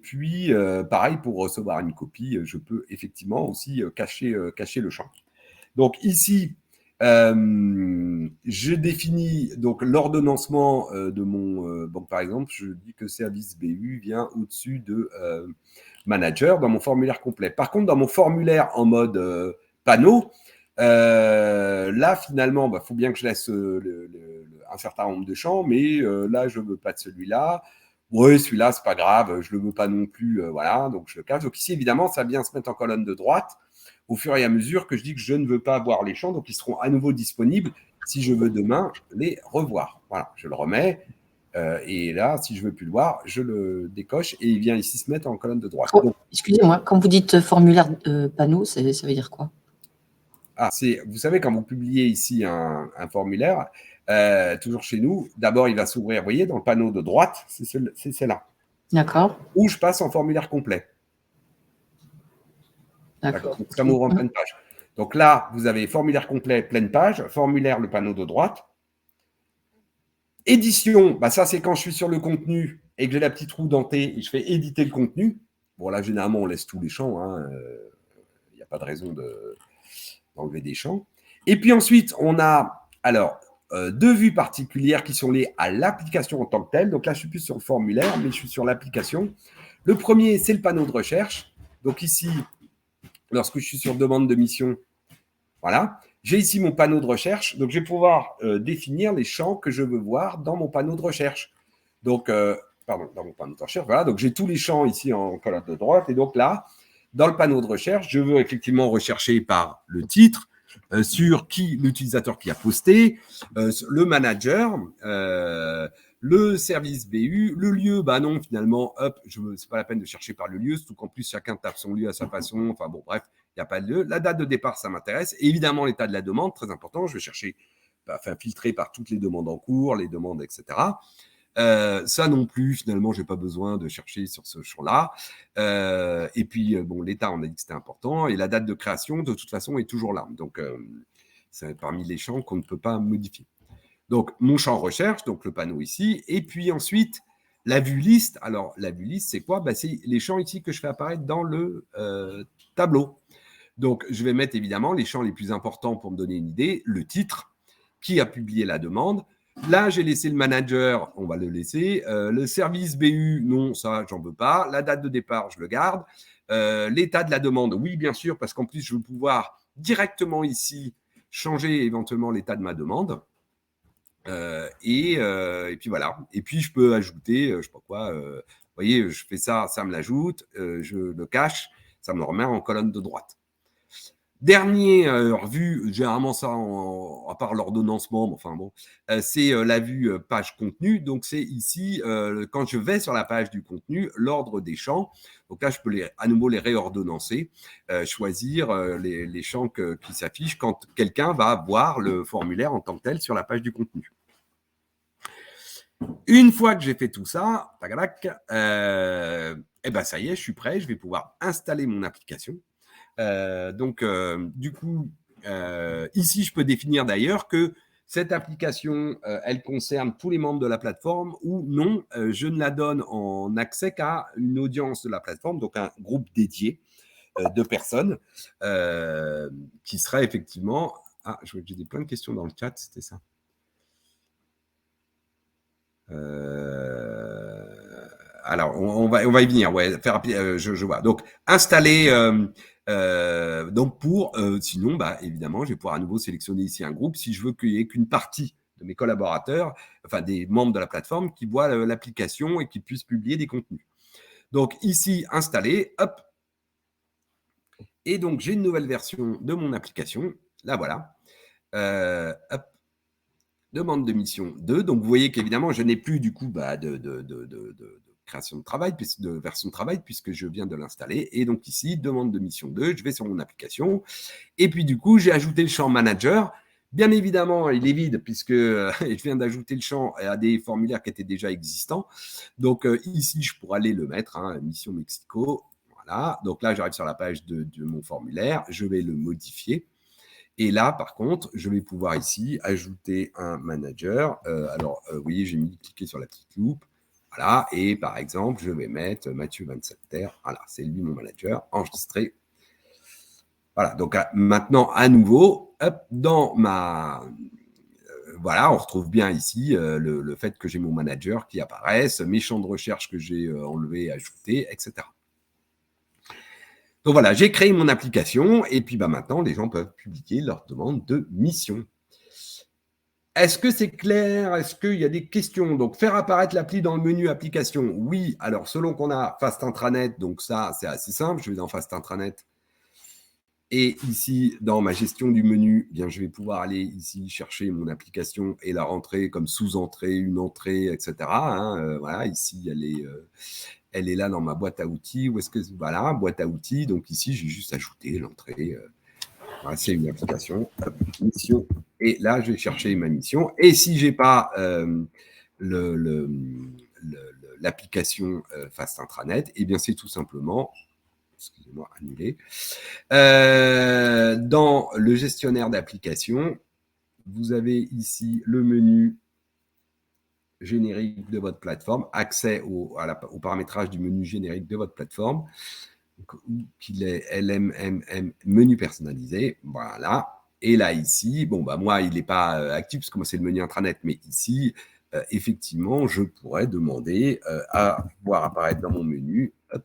puis, pareil, pour recevoir une copie, je peux effectivement aussi cacher le champ. Donc, ici, je définis donc l'ordonnancement de mon... donc, par exemple, je dis que service BU vient au-dessus de manager dans mon formulaire complet. Par contre, dans mon formulaire en mode panneau, là, finalement, faut bien que je laisse un certain nombre de champs, mais là, je ne veux pas de celui-là. Oui, celui-là, c'est pas grave, je le veux pas non plus, voilà, donc je le cache. Donc ici, évidemment, ça vient se mettre en colonne de droite au fur et à mesure que je dis que je ne veux pas voir les champs, donc ils seront à nouveau disponibles si je veux demain les revoir. Voilà, je le remets, et là, si je veux plus le voir, je le décoche et il vient ici se mettre en colonne de droite. Oh, excusez-moi, quand vous dites formulaire panneau, ça veut dire quoi? Vous savez, quand vous publiez ici un formulaire, toujours chez nous, d'abord, il va s'ouvrir, vous voyez, dans le panneau de droite, c'est celle-là. D'accord. Où je passe en formulaire complet. D'accord. Donc, ça m'ouvre en pleine page. Donc là, vous avez formulaire complet, pleine page, formulaire, le panneau de droite. Édition, ça, c'est quand je suis sur le contenu et que j'ai la petite roue dentée et je fais éditer le contenu. Bon, là, généralement, on laisse tous les champs. Il n'y a pas de raison d'enlever des champs. Et puis ensuite, on a deux vues particulières qui sont liées à l'application en tant que telle. Donc là, je ne suis plus sur le formulaire, mais je suis sur l'application. Le premier, c'est le panneau de recherche. Donc ici, lorsque je suis sur demande de mission, voilà, j'ai ici mon panneau de recherche. Donc, je vais pouvoir définir les champs que je veux voir dans mon panneau de recherche. Donc, dans mon panneau de recherche, voilà. Donc, j'ai tous les champs ici en colonne de droite. Et donc là, dans le panneau de recherche, je veux effectivement rechercher par le titre, sur l'utilisateur qui a posté, le manager, le service BU, le lieu, non, finalement, c'est pas la peine de chercher par le lieu, surtout qu'en plus, chacun tape son lieu à sa façon. Enfin bon, bref, il n'y a pas de lieu. La date de départ, ça m'intéresse. Et évidemment, l'état de la demande, très important. Je vais chercher, filtrer par toutes les demandes en cours, les demandes, etc. Ça non plus, finalement, je n'ai pas besoin de chercher sur ce champ-là. Et puis, l'état, on a dit que c'était important. Et la date de création, de toute façon, est toujours là. Donc, c'est parmi les champs qu'on ne peut pas modifier. Donc, mon champ recherche, donc le panneau ici. Et puis ensuite, la vue liste. Alors, la vue liste, c'est quoi? C'est les champs ici que je fais apparaître dans le tableau. Donc, je vais mettre évidemment les champs les plus importants pour me donner une idée. Le titre, qui a publié la demande. Là, j'ai laissé le manager, on va le laisser. Le service BU, non, ça, j'en veux pas. La date de départ, je le garde. L'état de la demande, oui, bien sûr, parce qu'en plus, je veux pouvoir directement ici changer éventuellement l'état de ma demande. Et puis voilà. Et puis, je peux ajouter, je ne sais pas quoi, vous voyez, je fais ça, ça me l'ajoute, je le cache, ça me le remet en colonne de droite. Dernière vue, généralement ça, à part l'ordonnancement, enfin bon, c'est la vue page contenu. Donc c'est ici, quand je vais sur la page du contenu, l'ordre des champs. Donc là, je peux à nouveau les réordonnancer, choisir les champs qui s'affichent quand quelqu'un va voir le formulaire en tant que tel sur la page du contenu. Une fois que j'ai fait tout ça, ça y est, je suis prêt, je vais pouvoir installer mon application. Du coup, ici, je peux définir d'ailleurs que cette application, elle concerne tous les membres de la plateforme ou non, je ne la donne en accès qu'à une audience de la plateforme, donc un groupe dédié de personnes qui sera effectivement... Ah, j'ai plein de questions dans le chat, c'était ça. Alors, on va y venir. Ouais, faire je vois. Donc, installer. Donc, sinon, évidemment, je vais pouvoir à nouveau sélectionner ici un groupe si je veux qu'il n'y ait qu'une partie de mes collaborateurs, enfin des membres de la plateforme, qui voient l'application et qui puissent publier des contenus. Donc, ici, installer. Hop. Et donc, j'ai une nouvelle version de mon application. Là, voilà. Hop. Demande de mission 2. Donc, vous voyez qu'évidemment, je n'ai plus du coup de création de travail, de version de travail, puisque je viens de l'installer. Et donc ici, demande de mission 2, je vais sur mon application. Et puis du coup, j'ai ajouté le champ manager. Bien évidemment, il est vide, puisque je viens d'ajouter le champ à des formulaires qui étaient déjà existants. Donc ici, je pourrais aller le mettre, mission Mexico. Voilà. Donc là, j'arrive sur la page de mon formulaire. Je vais le modifier. Et là, par contre, je vais pouvoir ici ajouter un manager. Alors, vous voyez, j'ai cliqué sur la petite loupe. Voilà. Et par exemple, je vais mettre Mathieu Van Salter. Voilà, c'est lui mon manager. Enregistré. Voilà. Donc maintenant, à nouveau, hop, dans ma... voilà, on retrouve bien ici le fait que j'ai mon manager qui apparaisse, mes champs de recherche que j'ai enlevés, ajoutés, etc. Donc voilà, j'ai créé mon application et puis maintenant, les gens peuvent publier leur demande de mission. Est-ce que c'est clair? Est-ce qu'il y a des questions? Donc, faire apparaître l'appli dans le menu application, oui. Alors, selon qu'on a Fast Intranet, donc ça, c'est assez simple. Je vais dans Fast Intranet. Et ici, dans ma gestion du menu, bien, je vais pouvoir aller ici chercher mon application et la rentrer comme sous-entrée, une entrée, etc. Voilà, ici, elle est là dans ma boîte à outils. Où est-ce que voilà, boîte à outils. Donc ici, j'ai juste ajouté l'entrée. Voilà, c'est une application, mission. Et là, je vais chercher ma mission. Et si j'ai pas l'application Fast Intranet, eh bien, c'est tout simplement, excusez-moi, annulé. Dans le gestionnaire d'application, vous avez ici le menu générique de votre plateforme, accès au paramétrage du menu générique de votre plateforme, qu'il est LMMM, menu personnalisé, voilà. Et là, ici, bon, bah, moi, il n'est pas actif, parce que moi, c'est le menu intranet, mais ici, effectivement, je pourrais demander à voir apparaître dans mon menu, hop,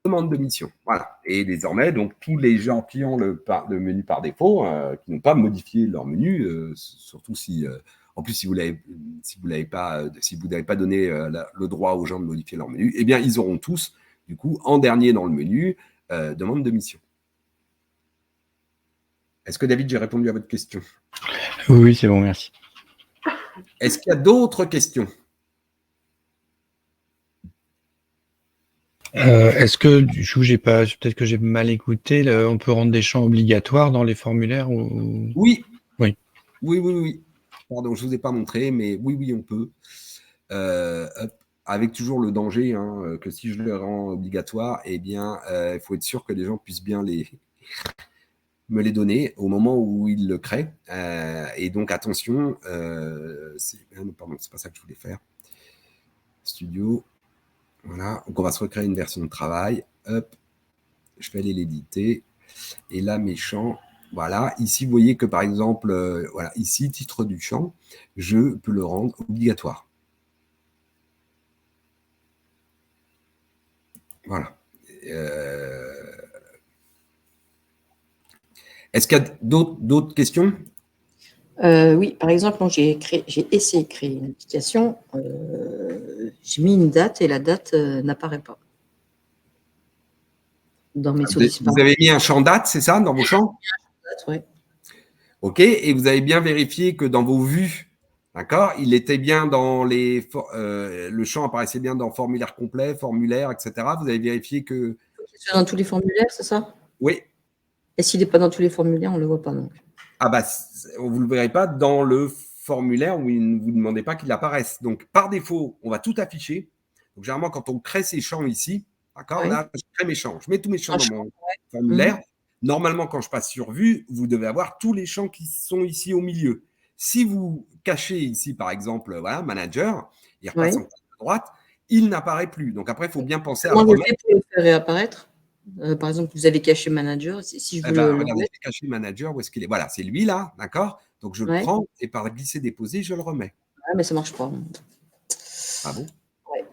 demande de mission. Voilà. Et désormais, donc, tous les gens qui ont le menu par défaut, qui n'ont pas modifié leur menu, surtout si... en plus, si vous n'avez pas donné le droit aux gens de modifier leur menu, eh bien, ils auront tous, du coup, en dernier dans le menu, demande de mission. Est-ce que, David, j'ai répondu à votre question? Oui, c'est bon, merci. Est-ce qu'il y a d'autres questions? Est-ce que, du coup, peut-être que j'ai mal écouté, on peut rendre des champs obligatoires dans les formulaires ou... Oui. Oui. Oui. Pardon, je ne vous ai pas montré, mais oui, on peut. Avec toujours le danger que si je le rends obligatoire, eh bien, il faut être sûr que les gens puissent bien me les donner au moment où ils le créent. Et donc, attention, pardon, c'est pas ça que je voulais faire. Studio. Voilà, donc on va se recréer une version de travail. Hop, je vais aller l'éditer. Et là, mes champs, voilà. Ici, vous voyez que par exemple, voilà, ici, titre du champ, je peux le rendre obligatoire. Voilà. Est-ce qu'il y a d'autres questions? Oui, par exemple, j'ai essayé de créer une application, j'ai mis une date et la date n'apparaît pas dans mes sollicitations. Vous avez mis un champ date, c'est ça, dans vos champs? Oui. OK, et vous avez bien vérifié que dans vos vues, d'accord, il était bien dans le champ apparaissait bien dans formulaire complet, formulaire, etc. Vous avez vérifié que... C'est dans tous les formulaires, c'est ça? Oui. Et s'il n'est pas dans tous les formulaires, on ne le voit pas donc. Ah bah, vous ne le verrez pas dans le formulaire où il ne vous demandez pas qu'il apparaisse. Donc, par défaut, on va tout afficher. Donc, généralement, quand on crée ces champs ici, d'accord, Oui. là, je crée mes champs. Je mets tous mes champs dans mon formulaire. Normalement, quand je passe sur vue, vous devez avoir tous les champs qui sont ici au milieu. Si vous cachez ici, par exemple, voilà, manager, il repasse en droite, il n'apparaît plus. Donc, après, il faut bien penser à le remettre. remettre. Comment je fais pour le faire réapparaître? Par exemple, vous avez caché manager. Si je veux le regardez, remettre. j'ai caché le manager, où est-ce qu'il est? Voilà, c'est lui là, d'accord? Donc je le prends et par glisser-déposer, je le remets. Ouais, mais ça ne marche pas. Ah bon? Ouais.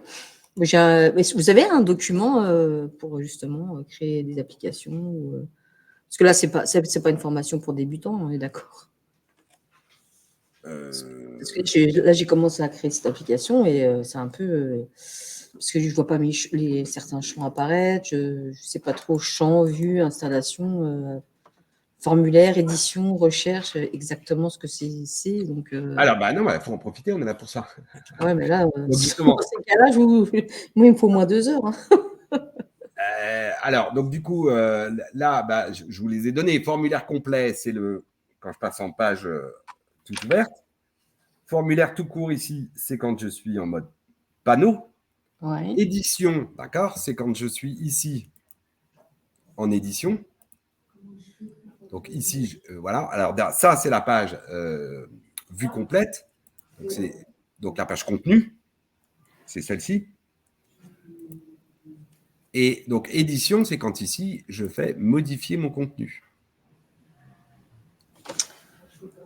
Vous avez un document pour justement créer des applications parce que là, c'est pas une formation pour débutants, on est d'accord. Parce que là, j'ai commencé à créer cette application et c'est un peu... parce que je ne vois pas certains champs apparaître, je ne sais pas trop champ, vue, installation, formulaire, édition, recherche, exactement ce que c'est. Donc, alors, bah non, il faut en profiter, on est là pour ça. Ouais, mais là, donc, justement, dans ces cas-là, moi, il me faut moins 2 heures. Alors, donc du coup, là, bah, je vous les ai donnés. Formulaire complet, c'est quand je passe en page toute ouverte. Formulaire tout court ici, c'est quand je suis en mode panneau. Ouais. Édition, d'accord, c'est quand je suis ici en édition. Donc ici, voilà. Alors ça, c'est la page vue complète. Donc c'est donc la page contenu, c'est celle-ci. Et donc édition, c'est quand ici, je fais modifier mon contenu.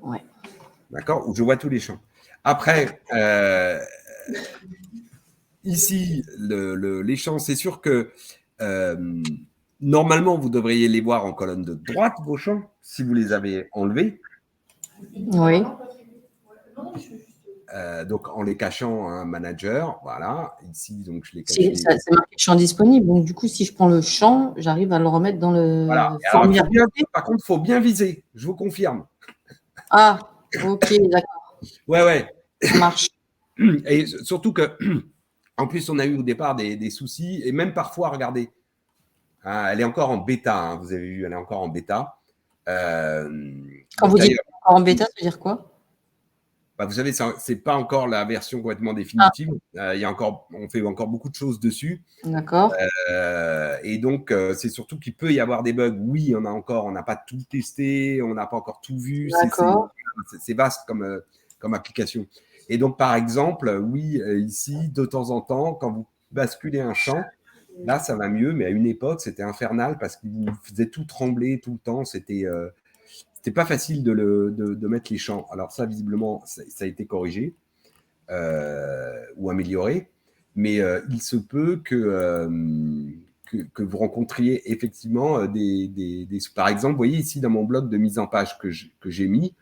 Ouais. D'accord, où je vois tous les champs. Après, ici, les champs, c'est sûr que normalement, vous devriez les voir en colonne de droite, vos champs, si vous les avez enlevés. Oui. Donc, en les cachant à un manager, voilà. Ici, donc, je l'ai caché. C'est marqué champ disponible. Donc, du coup, si je prends le champ, j'arrive à le remettre dans le Voilà. Alors, formulaire. par contre, il faut bien viser, je vous confirme. Ah, ok, d'accord, Ouais, ouais. ça marche. Et surtout que, en plus, on a eu au départ des soucis, et même parfois, regardez, hein, elle est encore en bêta, hein, vous avez vu, elle est encore en bêta. Quand vous dites en bêta, ça veut dire quoi? Bah, vous savez, c'est pas encore la version complètement définitive. Il y a encore, on fait encore beaucoup de choses dessus. D'accord. Et donc, c'est surtout qu'il peut y avoir des bugs. Oui, on n'a pas tout testé, on n'a pas encore tout vu. D'accord. C'est vaste comme application. Et donc, par exemple, oui, ici, de temps en temps, quand vous basculez un champ, là, ça va mieux, mais à une époque, c'était infernal parce qu'il vous faisait tout trembler tout le temps. C'était pas facile de mettre les champs. Alors ça, visiblement, ça a été corrigé ou amélioré, mais il se peut que vous rencontriez effectivement Par exemple, vous voyez ici dans mon bloc de mise en page que j'ai mis,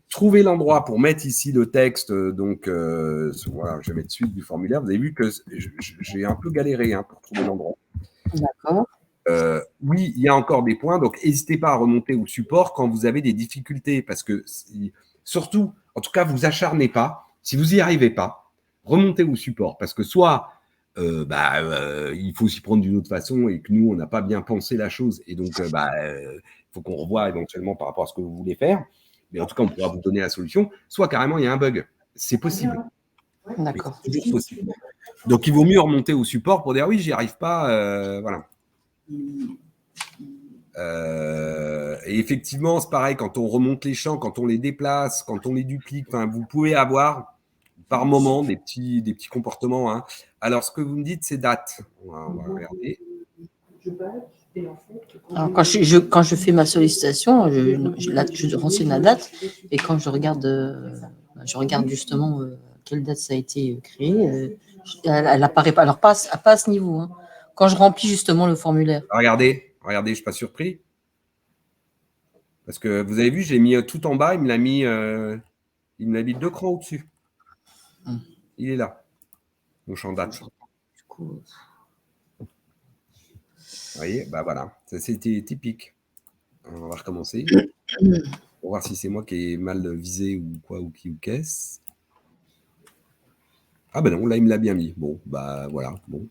trouver l'endroit pour mettre ici le texte, donc voilà, je vais mettre suite du formulaire. Vous avez vu que j'ai un peu galéré pour trouver l'endroit. D'accord. Oui, il y a encore des points, donc n'hésitez pas à remonter au support quand vous avez des difficultés, parce que surtout, en tout cas, vous acharnez pas. Si vous n'y arrivez pas, remontez au support, parce que soit il faut s'y prendre d'une autre façon et que nous, on n'a pas bien pensé la chose, et donc il faut qu'on revoie éventuellement par rapport à ce que vous voulez faire, mais en tout cas, on pourra vous donner la solution, soit carrément, il y a un bug. C'est possible. D'accord. C'est toujours possible. Donc, il vaut mieux remonter au support pour dire oui, j'y arrive pas, voilà. Et effectivement, c'est pareil, quand on remonte les champs, quand on les déplace, quand on les duplique, vous pouvez avoir par moment des petits comportements. Hein. Alors, ce que vous me dites, c'est date. On va regarder. Alors, quand je fais ma sollicitation, je renseigne la date et quand je regarde justement quelle date ça a été créé, elle apparaît pas. Alors, pas à ce niveau. Hein. Quand je remplis justement le formulaire. Regardez, je suis pas surpris. Parce que vous avez vu, j'ai mis tout en bas, il me l'a mis 2 crans au-dessus. Il est là, mon champ date. Du coup, vous voyez, bah voilà, c'était typique. On va recommencer. Pour voir si c'est moi qui ai mal visé ou quoi, ou qui ou qu'est-ce. Ah ben non, là il me l'a bien mis. Bon, bah voilà, bon.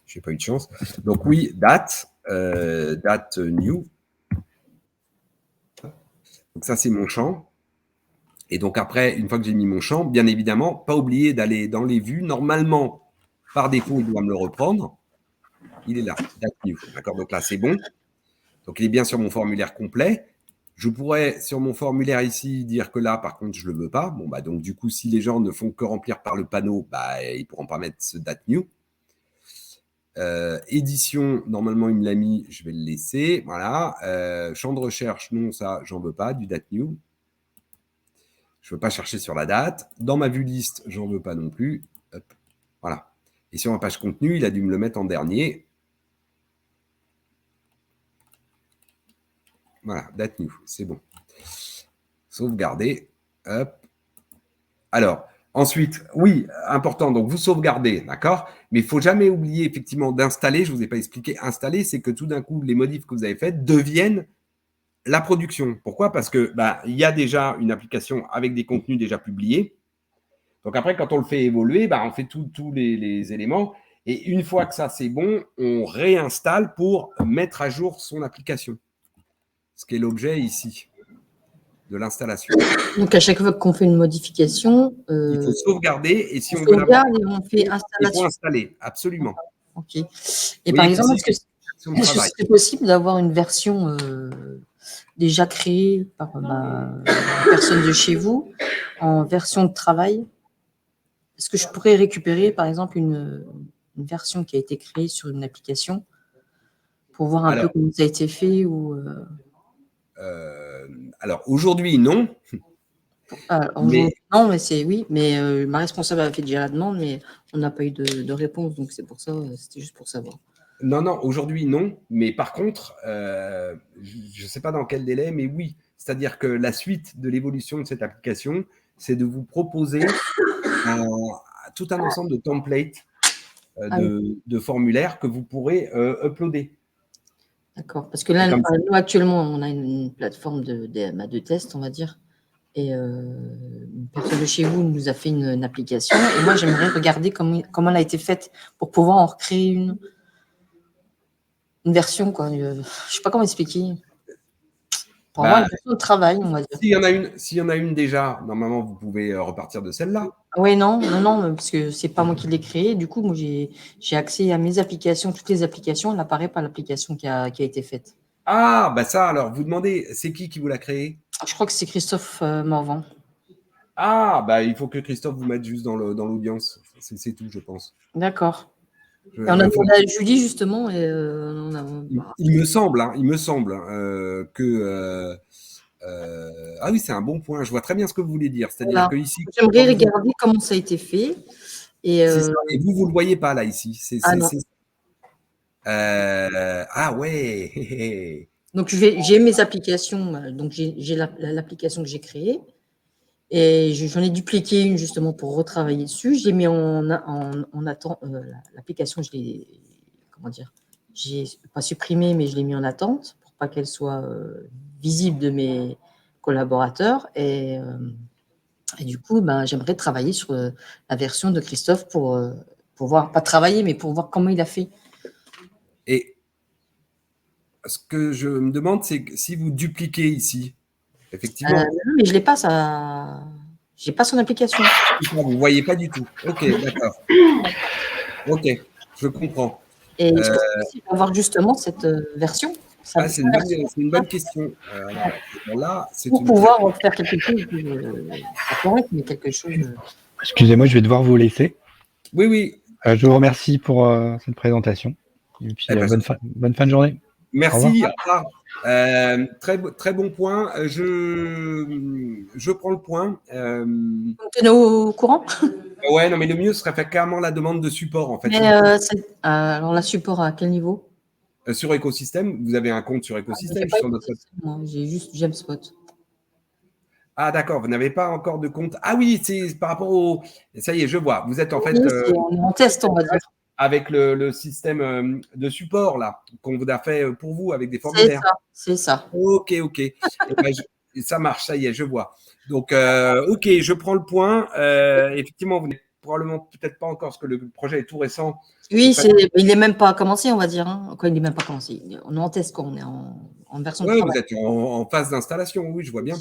J'ai pas eu de chance. Donc oui, date new. Donc ça c'est mon champ. Et donc après, une fois que j'ai mis mon champ, bien évidemment, pas oublier d'aller dans les vues. Normalement, par défaut, il doit me le reprendre. Il est là, date new. D'accord, donc là c'est bon. Donc il est bien sur mon formulaire complet. Je pourrais, sur mon formulaire ici, dire que là, par contre, je ne le veux pas. Bon, bah, donc, du coup, si les gens ne font que remplir par le panneau, bah, ils ne pourront pas mettre ce date new. Édition, normalement, il me l'a mis, je vais le laisser. Voilà. Champ de recherche, non, ça, j'en veux pas, du date new. Je ne veux pas chercher sur la date. Dans ma vue liste, j'en veux pas non plus. Hop. Voilà. Et sur ma page contenu, il a dû me le mettre en dernier. Voilà, date new, c'est bon. Sauvegarder. Hop. Alors, ensuite, oui, important, donc vous sauvegardez, d'accord? Mais il ne faut jamais oublier effectivement d'installer, je ne vous ai pas expliqué, installer, c'est que tout d'un coup, les modifs que vous avez faits deviennent la production. Pourquoi? Parce que il y a déjà une application avec des contenus déjà publiés. Donc après, quand on le fait évoluer, on fait tous les éléments. Et une fois que ça, c'est bon, on réinstalle pour mettre à jour son application. Ce qui est l'objet ici. de l'installation. Donc, à chaque fois qu'on fait une modification, Il faut sauvegarder et si on on veut l'avoir, sauvegarde et on fait il faut installation. installer, absolument. OK. Et Vous par voyez que exemple, c'est une est-ce que travail. c'est possible d'avoir une version déjà créée par une personne de chez vous en version de travail? Est-ce que je pourrais récupérer, par exemple, une version qui a été créée sur une application pour voir un peu Alors, comment ça a été fait ou alors aujourd'hui, non, mais non, mais c'est oui, mais ma responsable a fait déjà la demande, mais on n'a pas eu de réponse, donc c'est pour ça, c'était juste pour savoir. non, non, aujourd'hui, non. Mais par contre, je ne sais pas dans quel délai, mais oui. C'est-à-dire que la suite de l'évolution de cette application, c'est de vous proposer tout un ensemble de templates, Ah oui, de formulaires que vous pourrez uploader. d'accord. Parce que là, Et comme ça, nous, actuellement, on a une plateforme de DMA de test, on va dire, et une personne de chez vous nous a fait une application, et moi, j'aimerais regarder comment elle a été faite pour pouvoir en recréer une version, quoi. Je sais pas comment expliquer. Pour avoir une bah, version de travail, on va dire. s'il y en a une déjà, normalement, vous pouvez repartir de celle-là. Oui, non, non, non, parce que c'est pas moi qui l'ai créé. Du coup, moi, j'ai accès à mes applications, toutes les applications. Elle n'apparaît pas l'application qui a été faite. Ah, bah ça, alors, vous demandez, c'est qui vous l'a créé? Je crois que c'est Christophe Morvan. Ah, bah il faut que Christophe vous mette juste dans l'audience. C'est tout, je pense. D'accord. Je- Et on a faut- demandé à Julie, justement, et il me semble, que. Ah oui, c'est un bon point. Je vois très bien ce que vous voulez dire. C'est-à-dire voilà. que ici, J'aimerais quand vous, regarder comment ça a été fait. Et c'est ça. Et vous le voyez pas là ici. ah non. Ah ouais. Donc, j'ai mes applications. Donc, j'ai l'application que j'ai créée. Et j'en ai dupliqué une justement pour retravailler dessus. J'ai mis en attente l'application, je l'ai, comment dire, j'ai pas supprimé, mais je l'ai mis en attente pour pas qu'elle soit visible de mes collaborateurs. Et du coup, ben, j'aimerais travailler sur la version de Christophe pour voir, pas travailler, mais pour voir comment il a fait. Et ce que je me demande, c'est que si vous dupliquez ici, effectivement, Non, mais je l'ai pas, ça. J'ai pas son application. vous voyez pas du tout. Ok, d'accord. Ok, je comprends. Et est-ce Euh, que c'est possible d'avoir justement cette version, Ah, sa version, c'est une bonne question. Alors là, c'est pour une très. pouvoir faire quelque chose pas correct, mais quelque chose. Excusez-moi, je vais devoir vous laisser. Oui, oui. Je vous remercie pour cette présentation. Et puis, Eh ben, bonne fin de journée. Au revoir. merci. Au revoir. Très bon point. Je prends le point. Vous me tenez au courant? Ouais, non, mais le mieux serait faire carrément la demande de support, en fait. Mais alors, la support à quel niveau? Sur Écosystème, vous avez un compte sur Je sais Écosystème pas, sur notre. moi, j'ai juste Jamspot. Ah, d'accord, vous n'avez pas encore de compte. Ah oui, c'est par rapport au. Ça y est, je vois. Vous êtes en Oui, fait on est en test, on va dire. avec le système de support là qu'on vous a fait pour vous avec des C'est formulaires. ça, c'est ça. Ok, ok. Eh ben, ça marche, ça y est, je vois. Donc, ok, je prends le point. Effectivement, vous n'êtes probablement peut-être pas encore, parce que le projet est tout récent. Oui, Pas... il n'est même pas commencé, on va dire. Hein. Quoi, il n'est même pas commencé. On est en test, quoi. On est en version de Ouais, vous travail. êtes en phase d'installation, oui, je vois bien.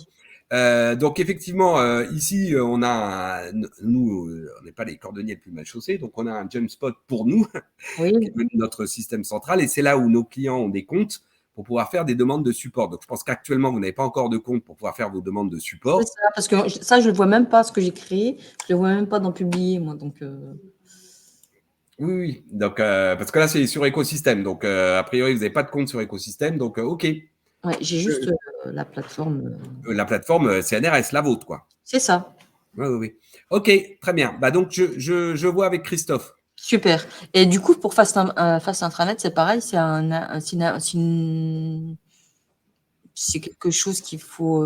Donc, effectivement, ici, nous, on n'est pas les cordonniers les plus mal chaussés, donc on a un Jamspot pour nous, Oui, qui est devenu notre système central, et c'est là où nos clients ont des comptes pour pouvoir faire des demandes de support. Donc, je pense qu'actuellement, vous n'avez pas encore de compte pour pouvoir faire vos demandes de c'est support. ça. Parce que ça, je ne le vois même pas, ce que j'ai créé. Je ne le vois même pas dans publier, moi. Donc, Oui, oui. Donc, parce que là, c'est sur écosystème. Donc, a priori, vous n'avez pas de compte sur écosystème. Donc, OK. ouais, j'ai juste la plateforme. La plateforme CNRS, la vôtre, quoi. C'est ça. Oui, oui, oui. OK, très bien. Bah, donc, je vois avec Christophe. Super. Et du coup, pour Fast Intranet, c'est pareil. C'est quelque chose qu'il faut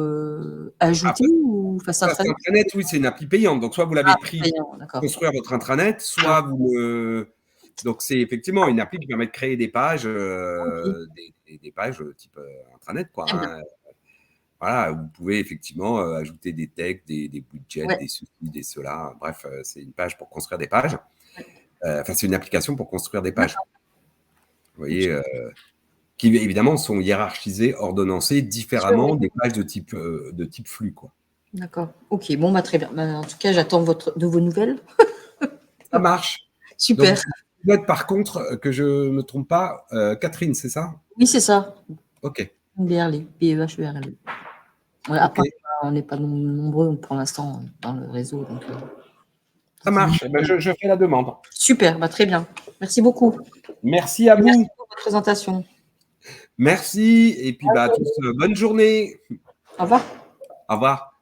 ajouter Après, ou Fast Fast Intranet? Intranet, oui, c'est une appli payante. Donc, soit vous Ah, l'avez c'est pris payant, pour d'accord. construire votre intranet, soit vous le. Donc, c'est effectivement une appli qui permet de créer des pages, Ok, des pages type intranet, quoi. très bien. Hein. Voilà, vous pouvez effectivement ajouter des textes, des widgets, Ouais. des ceci, des cela. Bref, c'est une page pour construire des pages. Enfin, c'est une application pour construire des pages. D'accord. Vous voyez, qui évidemment sont hiérarchisées, ordonnancées différemment des pages de type flux, quoi. D'accord. Ok, bon, bah, très bien. Bah, en tout cas, j'attends de vos nouvelles. Ça marche. Super. Donc, vous êtes, par contre, que je ne me trompe pas, Catherine, c'est ça? Oui, c'est ça. Ok. BRL, BEHERL. Ouais, après, on n'est pas nombreux pour l'instant dans le réseau. Donc, ça marche. Ben, je fais la demande. super, bah, très bien. Merci beaucoup. Merci à vous. Merci pour votre présentation. Merci. Et puis, à tous, bonne journée. Au revoir. Au revoir.